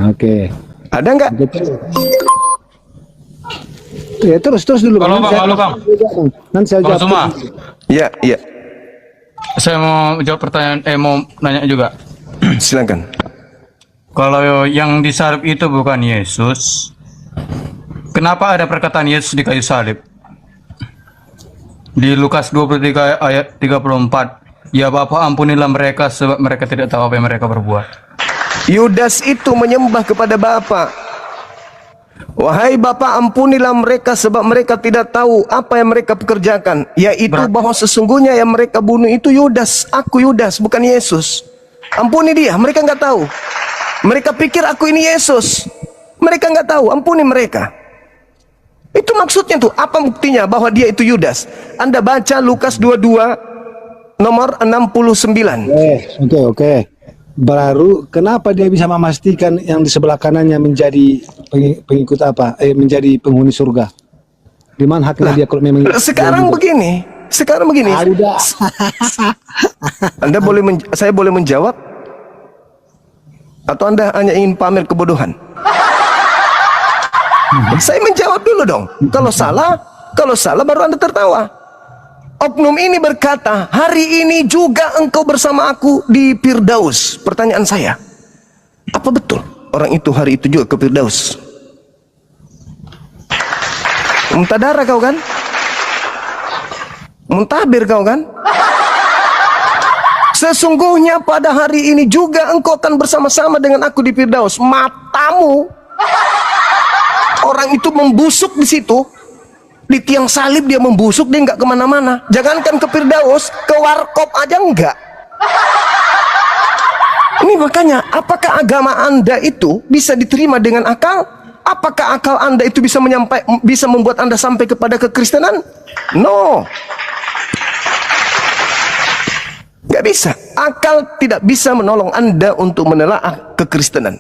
Oke. Ada enggak? Ya terus dulu. Halo, Bang. Halo, Bang. Nanti saya Bang jawab. Suma. Ya, ya. Saya mau jawab pertanyaan, mau nanya juga. Silakan. Kalau yang disalib itu bukan Yesus, kenapa ada perkataan Yesus di kayu salib? Di Lukas 23 ayat 34. Ya Bapa, ampunilah mereka sebab mereka tidak tahu apa yang mereka berbuat. Yudas itu menyembah kepada Bapa. Wahai Bapa, ampunilah mereka sebab mereka tidak tahu apa yang mereka pekerjakan. Yaitu bahwa sesungguhnya yang mereka bunuh itu Yudas. Aku Yudas, bukan Yesus. Ampuni dia, mereka nggak tahu. Mereka pikir aku ini Yesus. Mereka nggak tahu, ampuni mereka. Itu maksudnya tuh. Apa buktinya bahwa dia itu Yudas? Anda baca Lukas 22 nomor 69. Oke. Baru kenapa dia bisa memastikan yang di sebelah kanannya menjadi pengikut apa? Menjadi penghuni surga? Di mana haknya dia kalau memang? Sekarang begini. Udah. Saya boleh menjawab? Atau Anda hanya ingin pamer kebodohan? Saya menjawab dulu dong. Kalau salah baru Anda tertawa. Oknum ini berkata, hari ini juga engkau bersama aku di Firdaus. Pertanyaan saya, apa betul orang itu hari itu juga ke Firdaus? Muntadara kau kan? Muntabir kau kan? Sesungguhnya pada hari ini juga engkau akan bersama-sama dengan aku di Firdaus. Matamu, orang itu membusuk di situ. Di tiang salib dia membusuk, dia nggak kemana-mana. Jangankan ke Firdaus, ke warkop aja enggak. Ini makanya, apakah agama Anda itu bisa diterima dengan akal? Apakah akal Anda itu bisa membuat Anda sampai kepada kekristenan? No. Nggak bisa. Akal tidak bisa menolong Anda untuk menelaah kekristenan.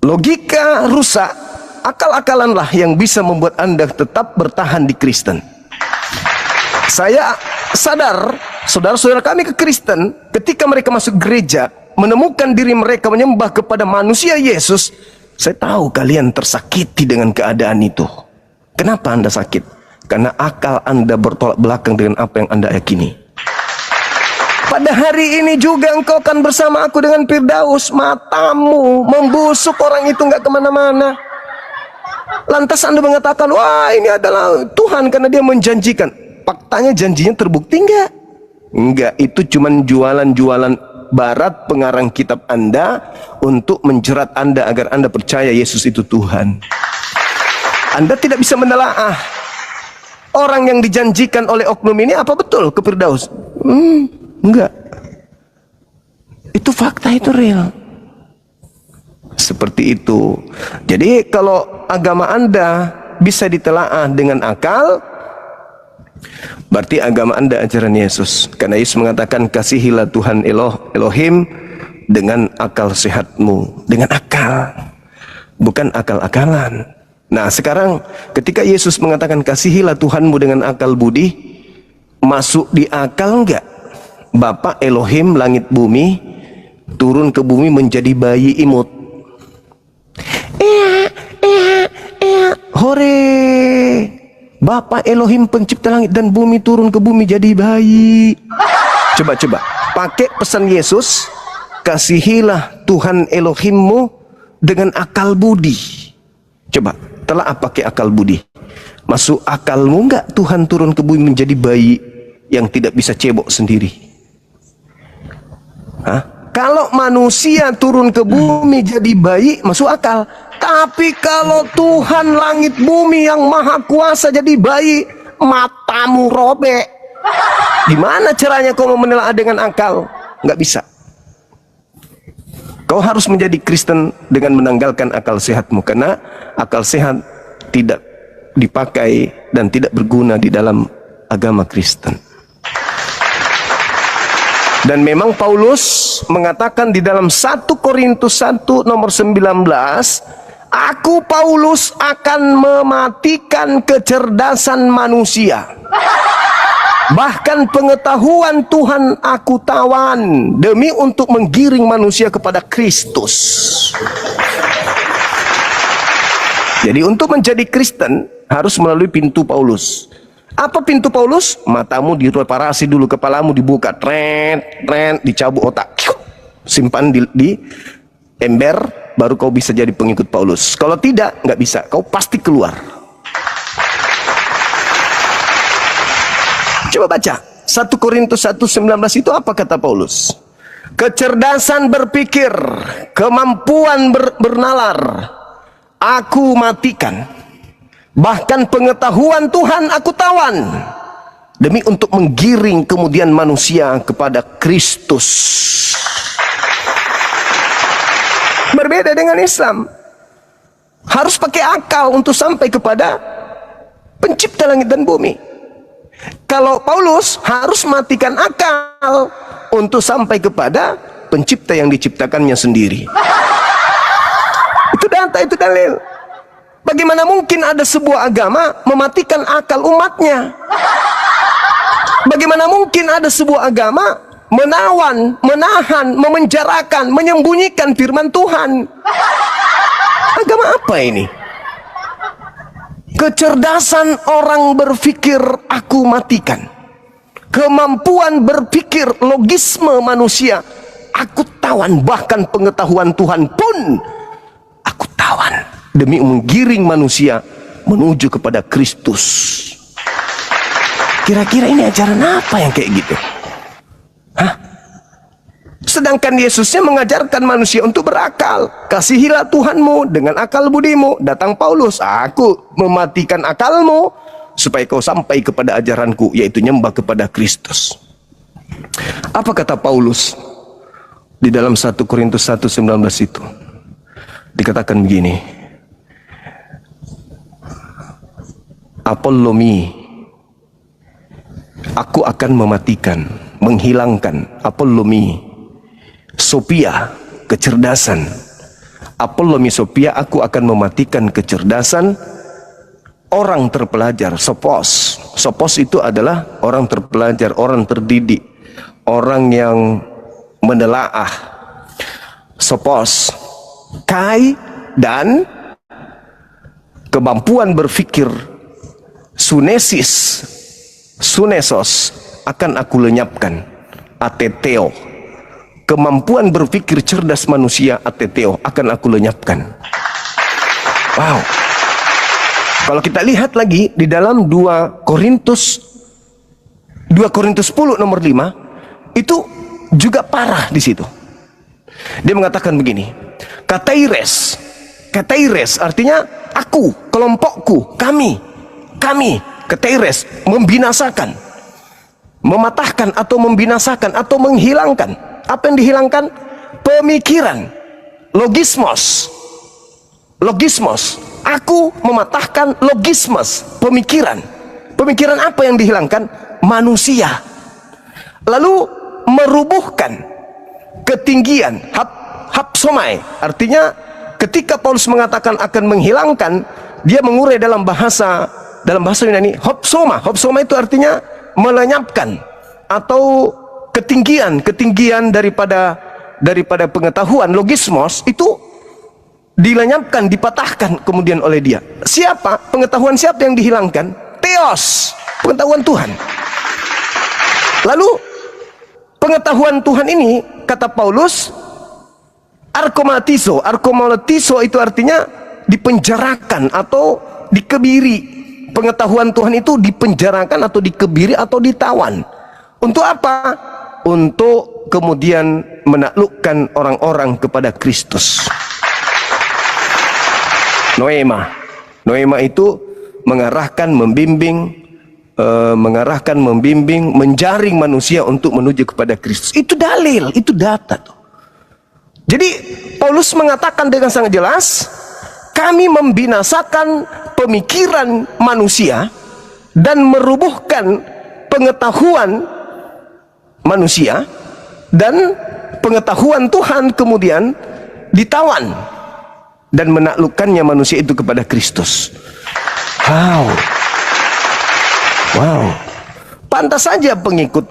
Logika rusak. Akal-akalanlah yang bisa membuat Anda tetap bertahan di Kristen. Saya sadar, saudara-saudara kami ke Kristen, ketika mereka masuk gereja, menemukan diri mereka menyembah kepada manusia Yesus, saya tahu kalian tersakiti dengan keadaan itu. Kenapa Anda sakit? Karena akal Anda bertolak belakang dengan apa yang Anda yakini. Pada hari ini juga engkau akan bersama aku dengan Firdaus. Matamu membusuk, orang itu nggak kemana-mana. Lantas Anda mengatakan, wah ini adalah Tuhan karena dia menjanjikan. Faktanya janjinya terbukti enggak? Enggak, itu cuman jualan-jualan barat pengarang kitab Anda untuk menjerat Anda agar Anda percaya Yesus itu Tuhan. Anda tidak bisa menelaah orang yang dijanjikan oleh oknum ini apa betul ke Firdaus? Enggak. Itu fakta, itu real. Seperti itu. Jadi kalau agama Anda bisa ditelaah dengan akal, berarti agama Anda ajaran Yesus. Karena Yesus mengatakan, kasihilah Tuhan Elohim dengan akal sehatmu. Dengan akal, bukan akal-akalan. Nah sekarang ketika Yesus mengatakan kasihilah Tuhanmu dengan akal budi, masuk di akal enggak? Bapa Elohim langit bumi turun ke bumi menjadi bayi imut. Hore, Bapa Elohim pencipta langit dan bumi turun ke bumi jadi bayi. Coba pakai pesan Yesus, kasihilah Tuhan Elohimmu dengan akal budi. Coba telah pakai akal budi. Masuk akalmu enggak Tuhan turun ke bumi menjadi bayi yang tidak bisa cebok sendiri? Hah? Kalau manusia turun ke bumi jadi bayi, masuk akal. Tapi kalau Tuhan langit bumi yang maha kuasa jadi bayi, matamu robek. Gimana caranya kau mau menelaah dengan akal? Nggak bisa. Kau harus menjadi Kristen dengan menanggalkan akal sehatmu. Karena akal sehat tidak dipakai dan tidak berguna di dalam agama Kristen. Dan memang Paulus mengatakan di dalam 1 Korintus 1 nomor 19, aku Paulus akan mematikan kecerdasan manusia. Bahkan pengetahuan Tuhan aku tawan demi untuk menggiring manusia kepada Kristus. Jadi untuk menjadi Kristen harus melalui pintu Paulus. Apa pintu Paulus? Matamu direparasi dulu, kepalamu dibuka, dicabut otak, simpan di ember, baru kau bisa jadi pengikut Paulus. Kalau tidak, nggak bisa, kau pasti keluar. Coba baca 1 Korintus 1:19 itu apa kata Paulus? Kecerdasan berpikir, kemampuan bernalar, aku matikan. Bahkan pengetahuan Tuhan aku tawan, demi untuk menggiring kemudian manusia kepada Kristus. Berbeda dengan Islam. Harus pakai akal untuk sampai kepada pencipta langit dan bumi. Kalau Paulus harus matikan akal untuk sampai kepada pencipta yang diciptakannya sendiri. Itu data, itu dalil. Bagaimana mungkin ada sebuah agama mematikan akal umatnya? Bagaimana mungkin ada sebuah agama menawan, menahan, memenjarakan, menyembunyikan firman Tuhan? Agama apa ini? Kecerdasan orang berpikir aku matikan. Kemampuan berpikir, logisme manusia aku tawan. Bahkan pengetahuan Tuhan pun aku tawan, demi menggiring manusia menuju kepada Kristus. Kira-kira ini ajaran apa yang kayak gitu? Hah? Sedangkan Yesusnya mengajarkan manusia untuk berakal. Kasihilah Tuhanmu dengan akal budimu. Datang Paulus, aku mematikan akalmu supaya kau sampai kepada ajaranku, yaitu nyembah kepada Kristus. Apa kata Paulus di dalam 1 Korintus 1:19 itu? Dikatakan begini, Apollomi, aku akan mematikan, menghilangkan. Apollomi Sophia, kecerdasan. Apollomi Sophia, aku akan mematikan kecerdasan orang terpelajar. Sophos, Sophos itu adalah orang terpelajar, orang terdidik, orang yang menelaah. Sophos, Kai, dan kemampuan berpikir sunesis, sunesos akan aku lenyapkan. Ateteo, kemampuan berpikir cerdas manusia, ateteo, akan aku lenyapkan. Wow. Kalau kita lihat lagi di dalam 2 Korintus 10 nomor 5, itu juga parah di situ. Dia mengatakan begini, Kataires artinya aku, kelompokku, kami, Kataires, membinasakan, mematahkan atau membinasakan atau menghilangkan. Apa yang dihilangkan? Pemikiran, logismos. Aku mematahkan logismos, pemikiran. Pemikiran apa yang dihilangkan? Manusia. Lalu merubuhkan ketinggian, hapsomai. Artinya ketika Paulus mengatakan akan menghilangkan, dia mengurai dalam bahasa Yunani, hopsoma. Hopsoma itu artinya melenyapkan atau ketinggian daripada pengetahuan, logismos itu dilenyapkan, dipatahkan kemudian oleh dia. Siapa? Pengetahuan siapa yang dihilangkan? Theos, pengetahuan Tuhan. Lalu pengetahuan Tuhan ini, kata Paulus, arkomatizo itu artinya dipenjarakan atau dikebiri. Pengetahuan Tuhan itu dipenjarakan atau dikebiri atau ditawan. Untuk apa? Untuk kemudian menaklukkan orang-orang kepada Kristus. Noema itu mengarahkan, membimbing, menjaring manusia untuk menuju kepada Kristus. Itu dalil, itu data tuh. Jadi Paulus mengatakan dengan sangat jelas, kami membinasakan pemikiran manusia dan merubuhkan pengetahuan manusia, dan pengetahuan Tuhan kemudian ditawan dan menaklukkannya manusia itu kepada Kristus. Wow. Pantas saja pengikut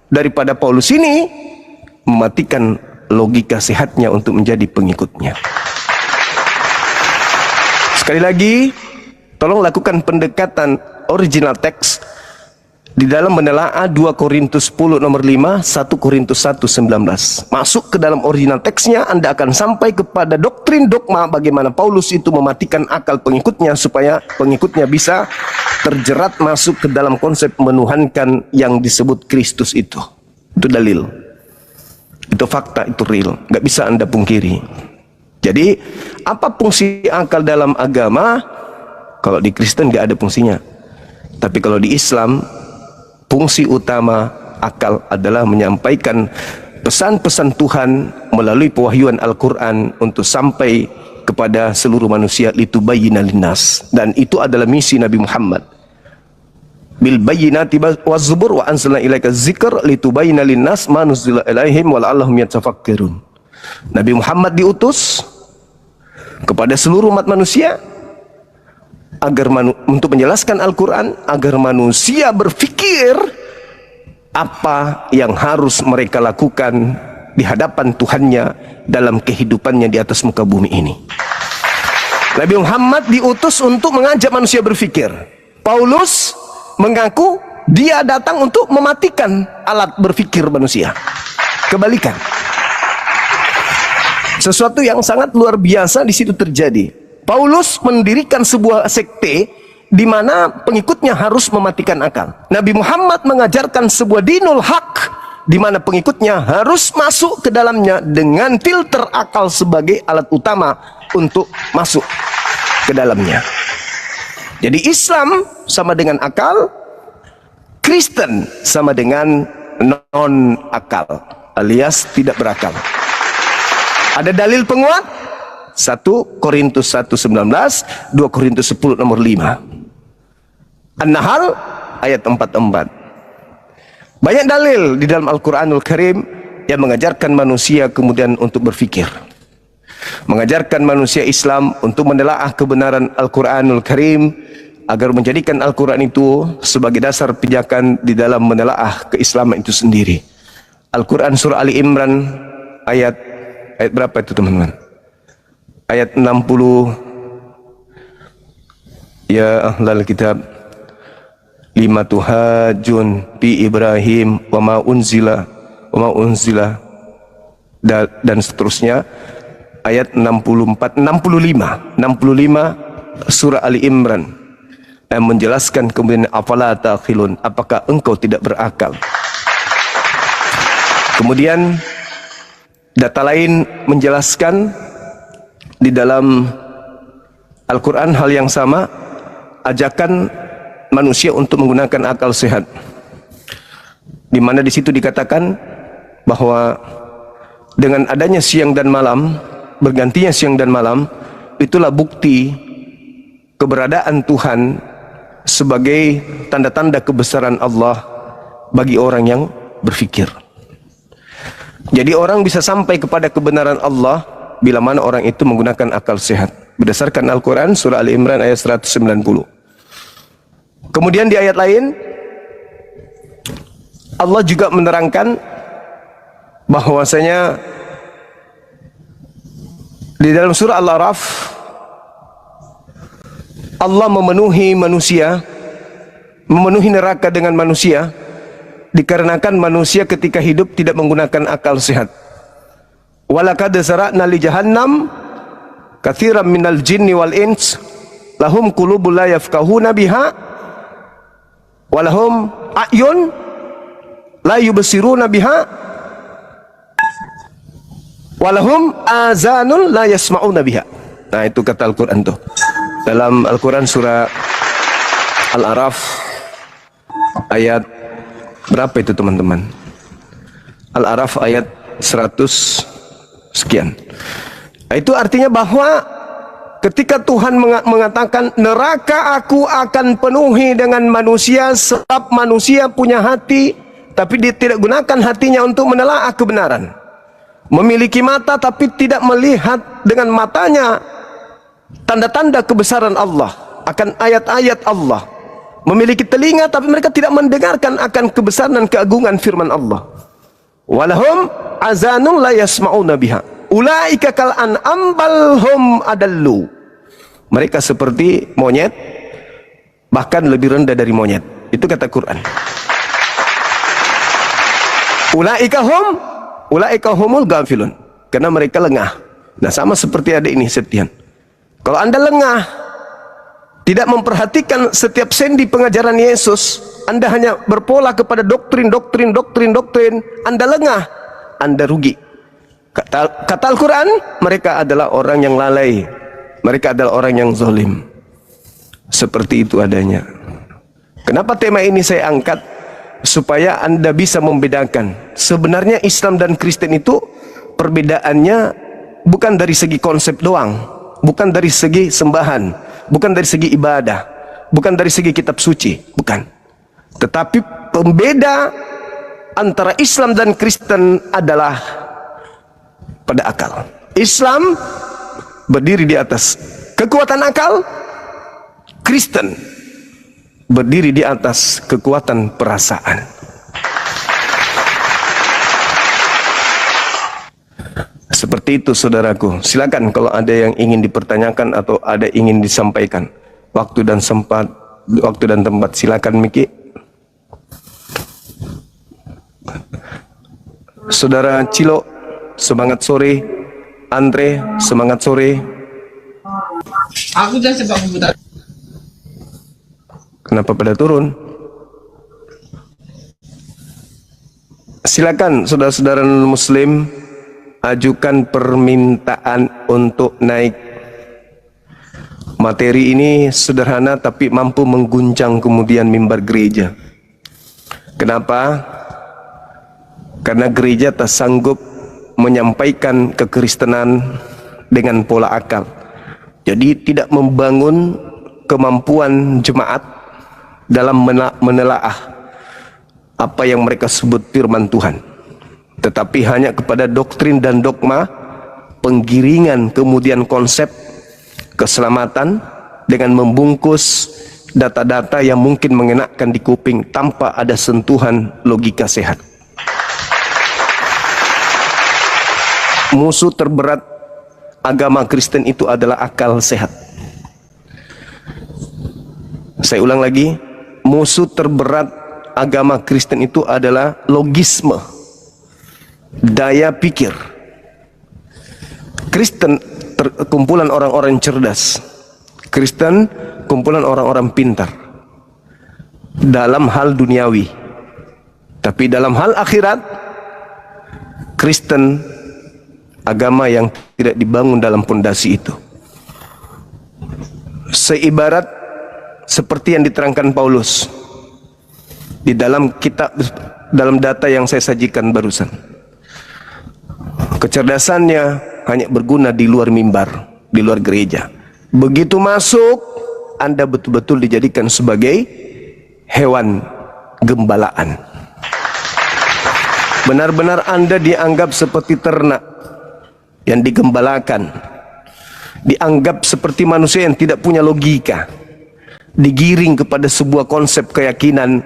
daripada Paulus ini mematikan logika sehatnya untuk menjadi pengikutnya. Sekali lagi, tolong lakukan pendekatan original teks di dalam menelaah 2 Korintus 10 nomor 5, 1 Korintus 1 19. Masuk ke dalam original teksnya, Anda akan sampai kepada doktrin dogma bagaimana Paulus itu mematikan akal pengikutnya supaya pengikutnya bisa terjerat masuk ke dalam konsep menuhankan yang disebut Kristus itu. Itu dalil. Itu fakta, itu real. Nggak bisa Anda pungkiri. Jadi, apa fungsi akal dalam agama? Kalau di Kristen nggak ada fungsinya. Tapi kalau di Islam, fungsi utama akal adalah menyampaikan pesan-pesan Tuhan melalui pewahyuan Al-Quran untuk sampai kepada seluruh manusia, litubayyina linnas. Dan itu adalah misi Nabi Muhammad. Bil bayyinati waz-zubur wa anzalna ilaika dzikr litubayyina linnas ma nuzila ilaihim wa la'allahum yatafakkarun. Nabi Muhammad diutus kepada seluruh umat manusia agar untuk menjelaskan Al-Quran, agar manusia berpikir apa yang harus mereka lakukan di hadapan Tuhannya dalam kehidupannya di atas muka bumi ini. Nabi Muhammad diutus untuk mengajak manusia berpikir. Paulus mengaku dia datang untuk mematikan alat berpikir manusia. Kebalikan. Sesuatu yang sangat luar biasa di situ terjadi. Paulus mendirikan sebuah sekte di mana pengikutnya harus mematikan akal. Nabi Muhammad mengajarkan sebuah dinul haq di mana pengikutnya harus masuk ke dalamnya dengan filter akal sebagai alat utama untuk masuk ke dalamnya. Jadi Islam sama dengan akal, Kristen sama dengan non akal alias tidak berakal. Ada dalil penguat? 1 Korintus 1:19, 2 Korintus 10 nomor 5. An-Nahl ayat 44. Banyak dalil di dalam Al-Quranul Karim yang mengajarkan manusia kemudian untuk berfikir. Mengajarkan manusia Islam untuk menelaah kebenaran Al-Quranul Karim agar menjadikan Al-Quran itu sebagai dasar pijakan di dalam menelaah keislaman itu sendiri. Al-Quran surah Ali Imran ayat berapa itu teman-teman? Ayat 60. Ya ahlal kitab lima tuhajun fi Ibrahim wa ma unzila dan seterusnya. Ayat 65 surah Ali Imran yang menjelaskan kemudian afala taqilun, apakah engkau tidak berakal. Kemudian data lain menjelaskan di dalam Al-Quran hal yang sama, ajakan manusia untuk menggunakan akal sehat, di mana di situ dikatakan bahwa dengan adanya siang dan malam, bergantinya siang dan malam, itulah bukti keberadaan Tuhan sebagai tanda-tanda kebesaran Allah bagi orang yang berfikir. Jadi orang bisa sampai kepada kebenaran Allah bila mana orang itu menggunakan akal sehat. Berdasarkan Al-Quran surah Ali Imran ayat 190. Kemudian di ayat lain Allah juga menerangkan bahwasanya di dalam surah Al-A'raf Allah memenuhi manusia, memenuhi neraka dengan manusia dikarenakan manusia ketika hidup tidak menggunakan akal sehat. Walaqad zara'na li jahannam katsiran minal jinni wal ins lahum qulubun la yafqahuna biha walahum a'yun la yubsiruna biha walahum azanun la yasma'una biha. Nah, itu kata Al-Quran tuh. Dalam Al-Quran surah Al-A'raf ayat berapa itu teman-teman? Al-A'raf ayat 100 sekian. Itu artinya bahwa ketika Tuhan mengatakan neraka aku akan penuhi dengan manusia sebab manusia punya hati tapi dia tidak gunakan hatinya untuk menelaah kebenaran. Memiliki mata tapi tidak melihat dengan matanya tanda-tanda kebesaran Allah, akan ayat-ayat Allah. Memiliki telinga tapi mereka tidak mendengarkan akan kebesaran dan keagungan firman Allah. Walahum azanun la yasma'una biha ulaika kal an'am bal hum adallu. Mereka seperti monyet, bahkan lebih rendah dari monyet. Itu kata Quran. Ulaika humul ghafilun. Karena mereka lengah. Nah, sama seperti adik ini Septian. Kalau Anda lengah, tidak memperhatikan setiap sendi pengajaran Yesus, Anda hanya berpola kepada doktrin, Anda lengah, Anda rugi. Kata Al-Quran, mereka adalah orang yang lalai, mereka adalah orang yang zalim. Seperti itu adanya. Kenapa tema ini saya angkat? Supaya Anda bisa membedakan. Sebenarnya Islam dan Kristen itu perbedaannya bukan dari segi konsep doang, bukan dari segi sembahan, bukan dari segi ibadah, bukan dari segi kitab suci, bukan. Tetapi pembeda antara Islam dan Kristen adalah pada akal. Islam berdiri di atas kekuatan akal, Kristen berdiri di atas kekuatan perasaan. Seperti itu saudaraku. Silakan kalau ada yang ingin dipertanyakan atau ada ingin disampaikan. Waktu dan tempat silakan Miki. Saudara Cilo, semangat sore. Andre, semangat sore. Aku udah sebab buta. Kenapa pada turun? Silakan saudara-saudara muslim ajukan permintaan untuk naik. Materi ini sederhana tapi mampu mengguncang kemudian mimbar gereja. Kenapa? Karena gereja tak sanggup menyampaikan kekristenan dengan pola akal. Jadi tidak membangun kemampuan jemaat dalam menelaah apa yang mereka sebut firman Tuhan, tetapi hanya kepada doktrin dan dogma, penggiringan kemudian konsep keselamatan dengan membungkus data-data yang mungkin mengenakkan di kuping tanpa ada sentuhan logika sehat. Musuh terberat agama Kristen itu adalah akal sehat. Saya ulang lagi, musuh terberat agama Kristen itu adalah logisme, daya pikir. Kristen kumpulan orang-orang cerdas. Kristen kumpulan orang-orang pintar dalam hal duniawi. Tapi dalam hal akhirat, Kristen agama yang tidak dibangun dalam pondasi itu. Seibarat seperti yang diterangkan Paulus di dalam kitab, dalam data yang saya sajikan barusan. Kecerdasannya hanya berguna di luar mimbar, di luar gereja. Begitu masuk, Anda betul-betul dijadikan sebagai hewan gembalaan. Benar-benar Anda dianggap seperti ternak yang digembalakan, dianggap seperti manusia yang tidak punya logika, digiring kepada sebuah konsep keyakinan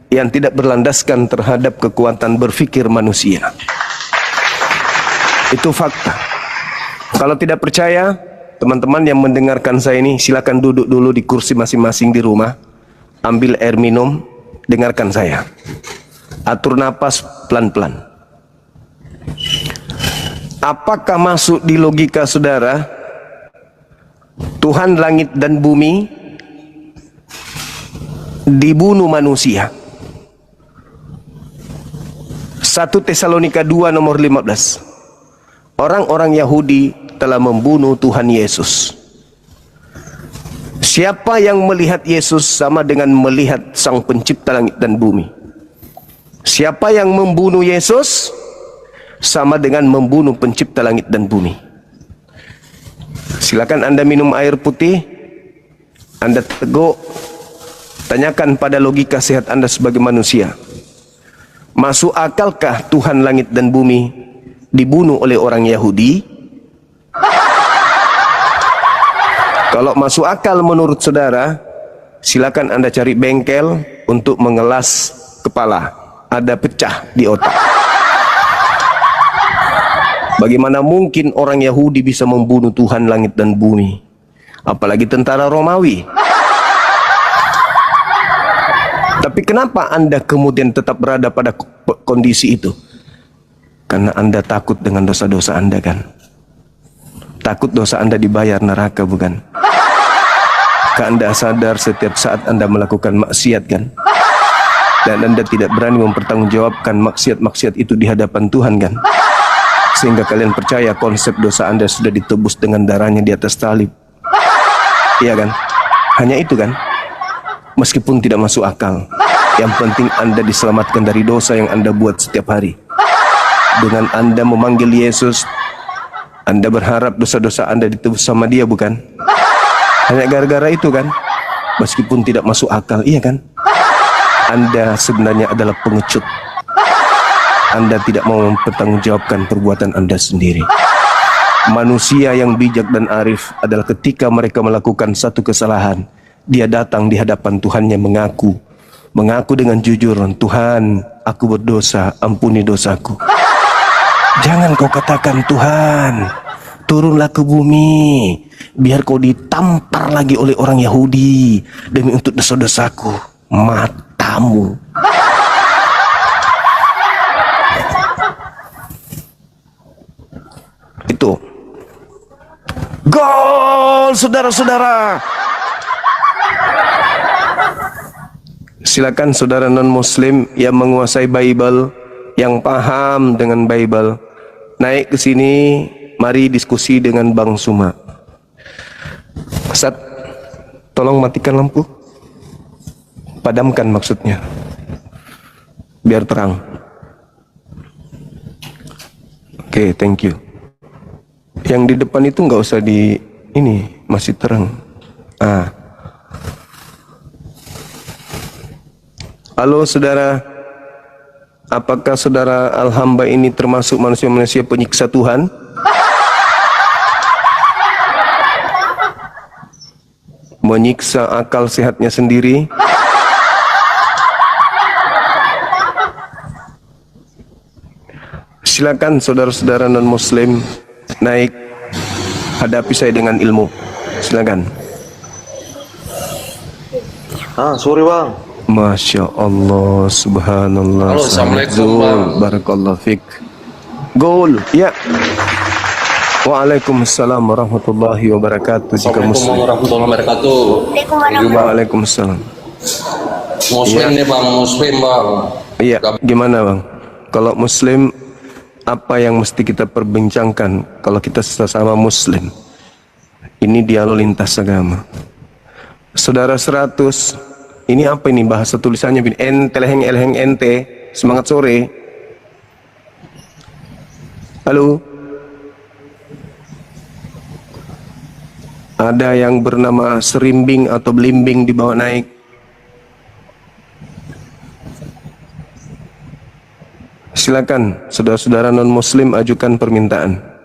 yang tidak berlandaskan terhadap kekuatan berpikir manusia. Itu fakta. Kalau tidak percaya, teman-teman yang mendengarkan saya ini, silakan duduk dulu di kursi masing-masing di rumah, ambil air minum, dengarkan saya. Atur napas pelan-pelan. Apakah masuk di logika saudara, Tuhan langit dan bumi dibunuh manusia? 1 Tesalonika 2 nomor 15. Orang-orang Yahudi telah membunuh Tuhan Yesus. Siapa yang melihat Yesus sama dengan melihat Sang Pencipta langit dan bumi. Siapa yang membunuh Yesus sama dengan membunuh Pencipta langit dan bumi. Silakan Anda minum air putih, Anda teguk, tanyakan pada logika sehat Anda sebagai manusia. Masuk akalkah Tuhan langit dan bumi dibunuh oleh orang Yahudi? Kalau masuk akal menurut saudara, silakan Anda cari bengkel untuk mengelas kepala. Ada pecah di otak. Bagaimana mungkin orang Yahudi bisa membunuh Tuhan langit dan bumi? Apalagi tentara Romawi. Tapi kenapa Anda kemudian tetap berada pada kondisi itu? Karena Anda takut dengan dosa-dosa Anda kan? Takut dosa Anda dibayar neraka bukan? Karena Anda sadar setiap saat Anda melakukan maksiat kan? Dan Anda tidak berani mempertanggungjawabkan maksiat-maksiat itu di hadapan Tuhan kan? Sehingga kalian percaya konsep dosa Anda sudah ditebus dengan darahnya di atas salib. Iya kan? Hanya itu kan? Meskipun tidak masuk akal, yang penting Anda diselamatkan dari dosa yang Anda buat setiap hari. Dengan Anda memanggil Yesus, Anda berharap dosa-dosa Anda ditebus sama Dia bukan? Hanya gara-gara itu kan? Meskipun tidak masuk akal, iya kan? Anda sebenarnya adalah pengecut. Anda tidak mau mempertanggungjawabkan perbuatan Anda sendiri. Manusia yang bijak dan arif adalah ketika mereka melakukan satu kesalahan, dia datang di hadapan Tuhannya mengaku dengan jujur, Tuhan, aku berdosa, ampuni dosaku. Jangan kau katakan, Tuhan, turunlah ke bumi, biar kau ditampar lagi oleh orang Yahudi demi untuk dosa-dosaku. Matamu. Itu. Gol, saudara-saudara. Silakan saudara non-muslim yang menguasai Bible, yang paham dengan Bible, naik ke sini, mari diskusi dengan Bang Suma. Ustaz, tolong matikan lampu. Padamkan maksudnya. Biar terang. Oke, thank you. Yang di depan itu nggak usah di ini, masih terang. Halo saudara, apakah saudara Al-Hamba ini termasuk manusia-manusia penyiksa Tuhan? Menyiksa akal sehatnya sendiri? Silakan saudara-saudara non-muslim naik, hadapi saya dengan ilmu. Silakan. Sorry bang. Masya Allah, subhanallah. Halo, assalamualaikum bang. Barakallah fik. Gol, ya. Waalaikumsalam warahmatullahi wabarakatuh. Jika muslim. Warahmatullahi wabarakatuh. Waalaikumsalam. Muslim nih bang, muslim bang. Iya, gimana bang? Kalau muslim, apa yang mesti kita perbincangkan kalau kita sesama muslim? Ini dialog lintas agama. Saudara 100, ini apa ini bahasa tulisannya? Enteleheng eleheng ente. Semangat sore. Halo. Ada yang bernama Serimbing atau Belimbing dibawa naik. Silakan saudara-saudara non-muslim ajukan permintaan.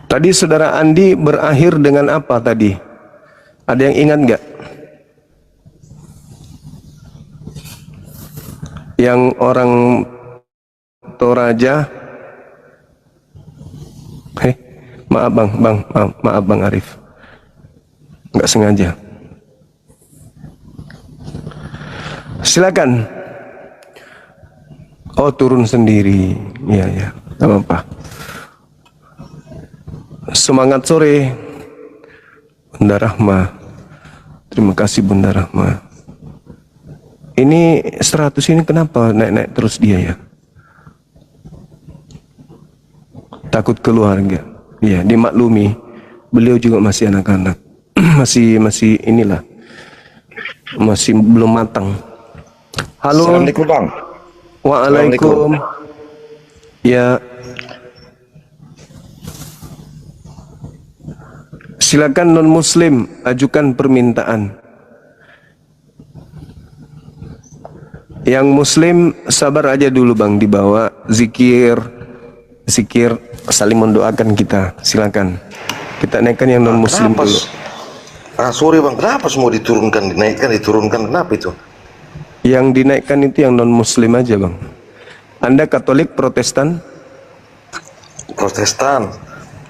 Tadi saudara Andi berakhir dengan apa tadi? Ada yang ingat nggak? Yang orang Toraja? Maaf bang, maaf bang Arif, nggak sengaja. Silakan. Oh turun sendiri, ya, nggak apa-apa. Semangat sore Bunda Rahma. Terima kasih Bunda Rahma. Ini 100 ini kenapa naik-naik terus dia ya? Takut keluarga. Ya, dimaklumi. Beliau juga masih anak-anak. masih inilah. Masih belum matang. Halo. Assalamualaikum bang. Waalaikum. Ya. Silakan non-muslim ajukan permintaan. Yang muslim sabar aja dulu bang, dibawa zikir saling mendoakan kita. Silakan. Kita naikkan yang non-muslim dulu. Sorry bang, kenapa semua diturunkan, diturunkan, kenapa itu? Yang dinaikkan itu yang non-muslim aja bang. Anda Katolik, Protestan? Protestan.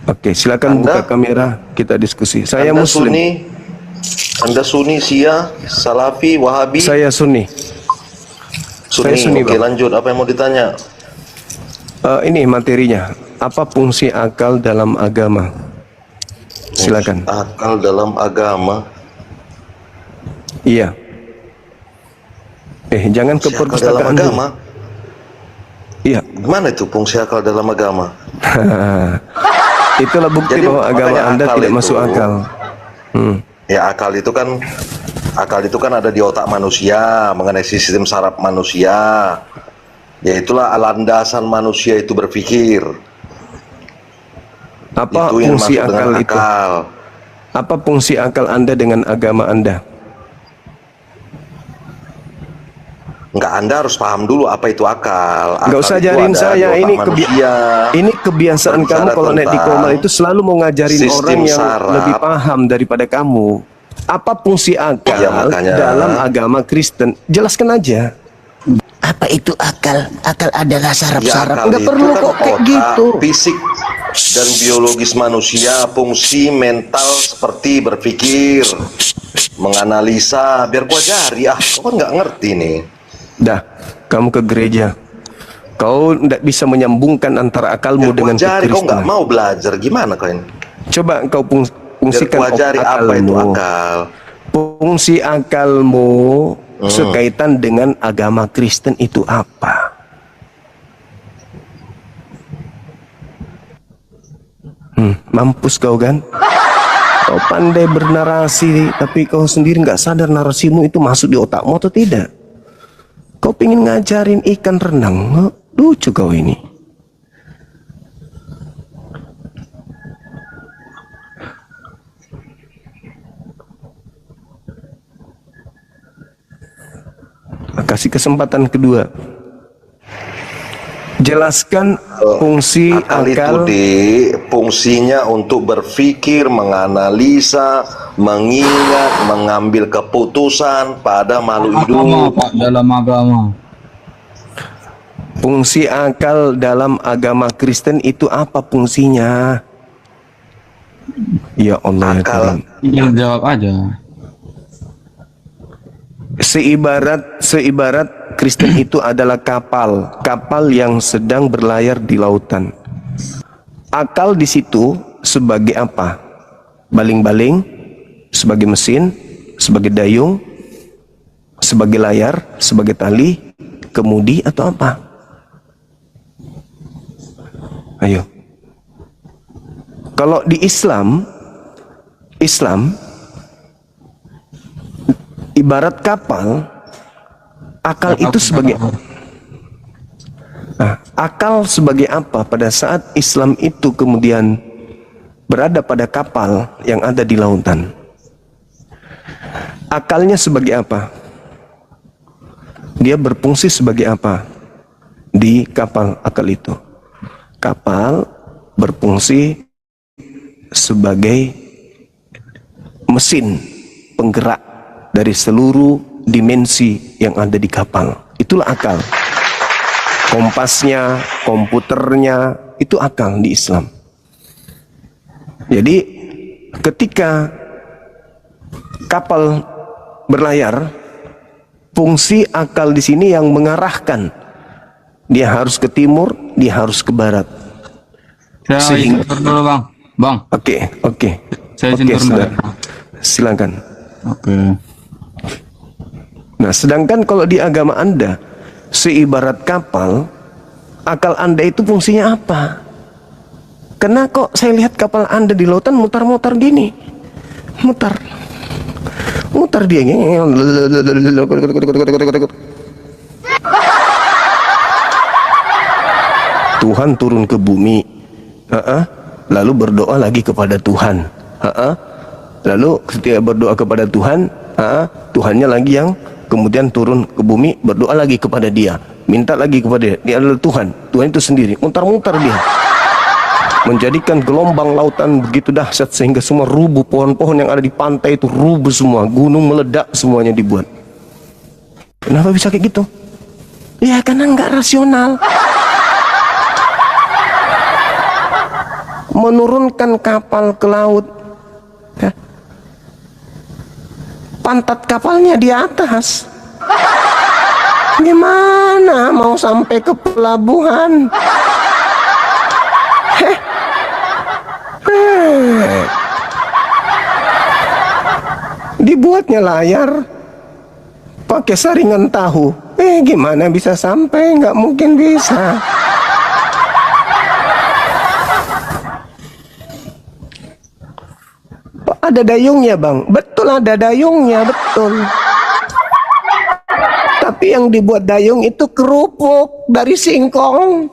Oke, silakan buka kamera, kita diskusi. Saya Anda Muslim. Sunni? Anda Sunni, Syiah, Salafi, Wahabi? Saya Sunni. Sunni. saya Sunni, Oke, Bang. lanjut. Apa yang mau ditanya? Ini materinya. Apa fungsi akal dalam agama? Silakan. Akal dalam agama. Iya. Jangan ke Fungsi akal dalam perpustakaan dulu. agama? Iya. Gimana itu fungsi akal dalam agama? Itulah bukti Jadi, bahwa agama makanya Anda akal tidak itu- masuk akal. Ya, akal itu kan ada di otak manusia, mengenai sistem saraf manusia. Ya, itulah landasan manusia itu berpikir. Apa Itu yang fungsi masuk akal dengan itu? akal. Apa fungsi akal Anda dengan agama Anda? Enggak, Anda harus paham dulu apa itu akal. Nggak Akal usah itu ajarin ada saya. di otak manusia. Ini kebiasaan Berbicara kamu kalau naik di tentang komal itu selalu mau ngajarin sistem orang yang saraf. lebih paham daripada kamu. Apa fungsi akal Ya, makanya- dalam agama Kristen? Jelaskan aja. Apa itu akal? Akal adalah Ya, saraf-saraf. akal Nggak itu perlu kan kok kayak otak, gitu. fisik dan biologis manusia, fungsi mental seperti berpikir, menganalisa. Biar gua ajari, kau kan nggak ngerti nih. Dah, kamu ke gereja. Kau tidak bisa menyambungkan antara akalmu Biar gua dengan ajari, kau nggak kekristenan. mau belajar. Gimana kau ini? Coba kau Biar fungsikan gua ajari apa itu akal. Fungsi akalmu sekaitan dengan agama Kristen itu apa? Mampus kau kan? Kau pandai bernarasi, tapi kau sendiri nggak sadar narasimu itu masuk di otakmu atau tidak. Kau pengen ngajarin ikan renang, lucu kau ini. Kasih kesempatan kedua. Jelaskan fungsi Akal itu akal. fungsinya untuk berpikir, menganalisa, mengingat, mengambil keputusan pada makhluk Agama hidup. Pak, dalam agama. Fungsi akal dalam agama Kristen itu apa fungsinya? Ya Allah ya Akal. Tuhan. Tinggal jawab aja. Seibarat Kristen itu adalah kapal yang sedang berlayar di lautan. Akal di situ sebagai apa? Baling-baling, sebagai mesin, sebagai dayung, sebagai layar, sebagai tali, kemudi atau apa? Ayo. Kalau di Islam ibarat kapal, akal itu sebagai akal sebagai apa pada saat Islam itu kemudian berada pada kapal yang ada di lautan? Akalnya sebagai apa? Dia berfungsi sebagai apa di kapal akal itu? Kapal berfungsi sebagai mesin penggerak dari seluruh dimensi yang ada di kapal. Itulah akal. Kompasnya, komputernya, itu akal di Islam. Jadi ketika kapal berlayar, fungsi akal di sini yang mengarahkan. Dia harus ke timur, dia harus ke barat. Saya Sehingga- sintur dulu Bang. Bang, Oke. saya Oke, sintur saudara. dulu. Silakan. Oke. Nah, sedangkan kalau di agama Anda, seibarat kapal, akal Anda itu fungsinya apa? Karena kok saya lihat kapal Anda di lautan mutar-mutar gini. Mutar dia. Tuhan turun ke bumi. Lalu berdoa lagi kepada Tuhan. Lalu ketika berdoa kepada Tuhan, Tuhannya lagi yang kemudian turun ke bumi, berdoa lagi kepada dia, minta lagi kepada dia. Dia adalah Tuhan. Tuhan itu sendiri mutar-mutar dia, menjadikan gelombang lautan begitu dahsyat sehingga semua rubuh, pohon-pohon yang ada di pantai itu rubuh semua, gunung meledak, semuanya dibuat. Kenapa bisa kayak gitu? Ya karena nggak rasional. Menurunkan kapal ke laut, ya. pantat kapalnya di atas. Gimana mau sampai ke pelabuhan? Dibuatnya layar pakai saringan tahu. Gimana bisa sampai? Nggak mungkin bisa. Ada dayungnya bang, betul ada dayungnya, betul. Tapi yang dibuat dayung itu kerupuk dari singkong.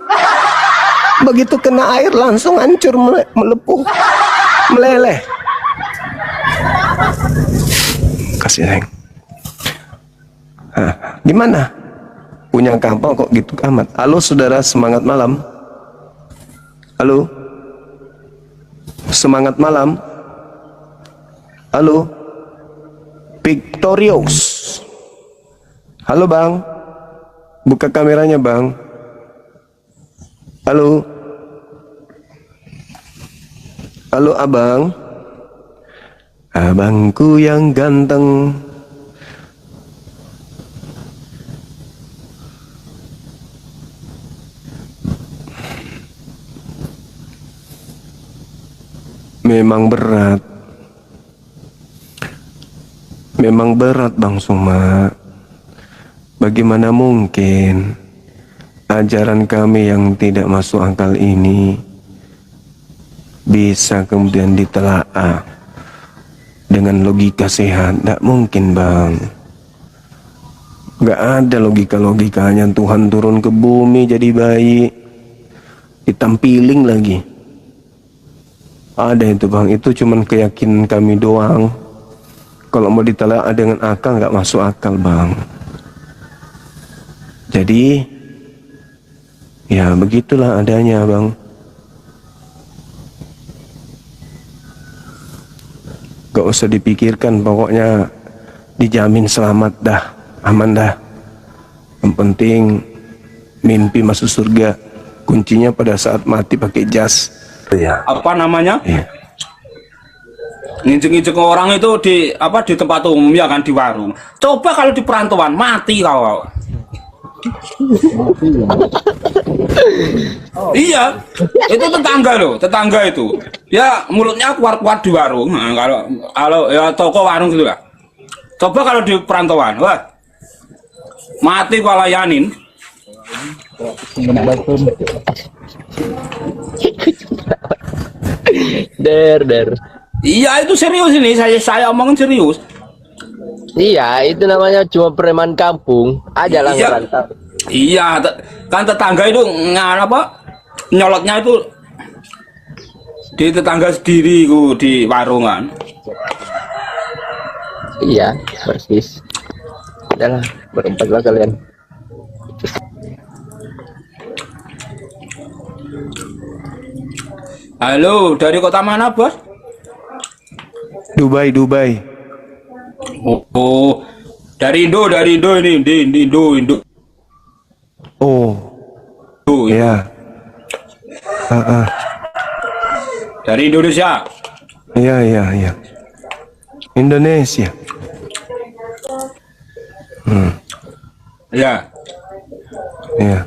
Begitu kena air langsung hancur, melepuh, meleleh. Kasih sayang. Gimana? Punya kapal kok gitu amat? Halo saudara, semangat malam. Halo, semangat malam. Halo, Victorious. Halo bang, buka kameranya bang. Halo, halo abang. Abangku yang ganteng. Memang berat. Memang berat Bang Suma. Bagaimana mungkin ajaran kami yang tidak masuk akal ini bisa kemudian ditelaah dengan logika sehat? Tidak mungkin Bang. Gak ada logika-logikanya. Tuhan turun ke bumi jadi bayi, ditampiling lagi. Ada itu Bang, itu cuman keyakinan kami doang. Kalau mau ditelaah dengan akal nggak masuk akal Bang. Jadi ya begitulah adanya Bang. Gak usah dipikirkan, pokoknya dijamin selamat dah, aman dah. Yang penting mimpi masuk surga, kuncinya pada saat mati pakai jas. Ya. Apa namanya? Ya. Nginjek-nginjek orang itu di tempat umum ya kan, di warung. Coba kalau di perantauan mati kau. Iya, itu tetangga loh, tetangga itu. Ya mulutnya kuat-kuat di warung. Nah, kalau ya toko warung gitu lah. Coba kalau di perantauan, wah mati kau layanin. Der. Iya itu serius ini, saya omongin serius. Iya, itu namanya cuma preman kampung aja lah ngerantau. Iya, kan tetangga itu nyolotnya itu di tetangga sendiri di warungan. Iya, persis. Udahlah, berempat lah kalian. Halo, dari kota mana bos? Dubai. Oh, dari Indo ini, di Indo. Oh, ya. Dari Indonesia. Iya. Indonesia. Ya. Ya.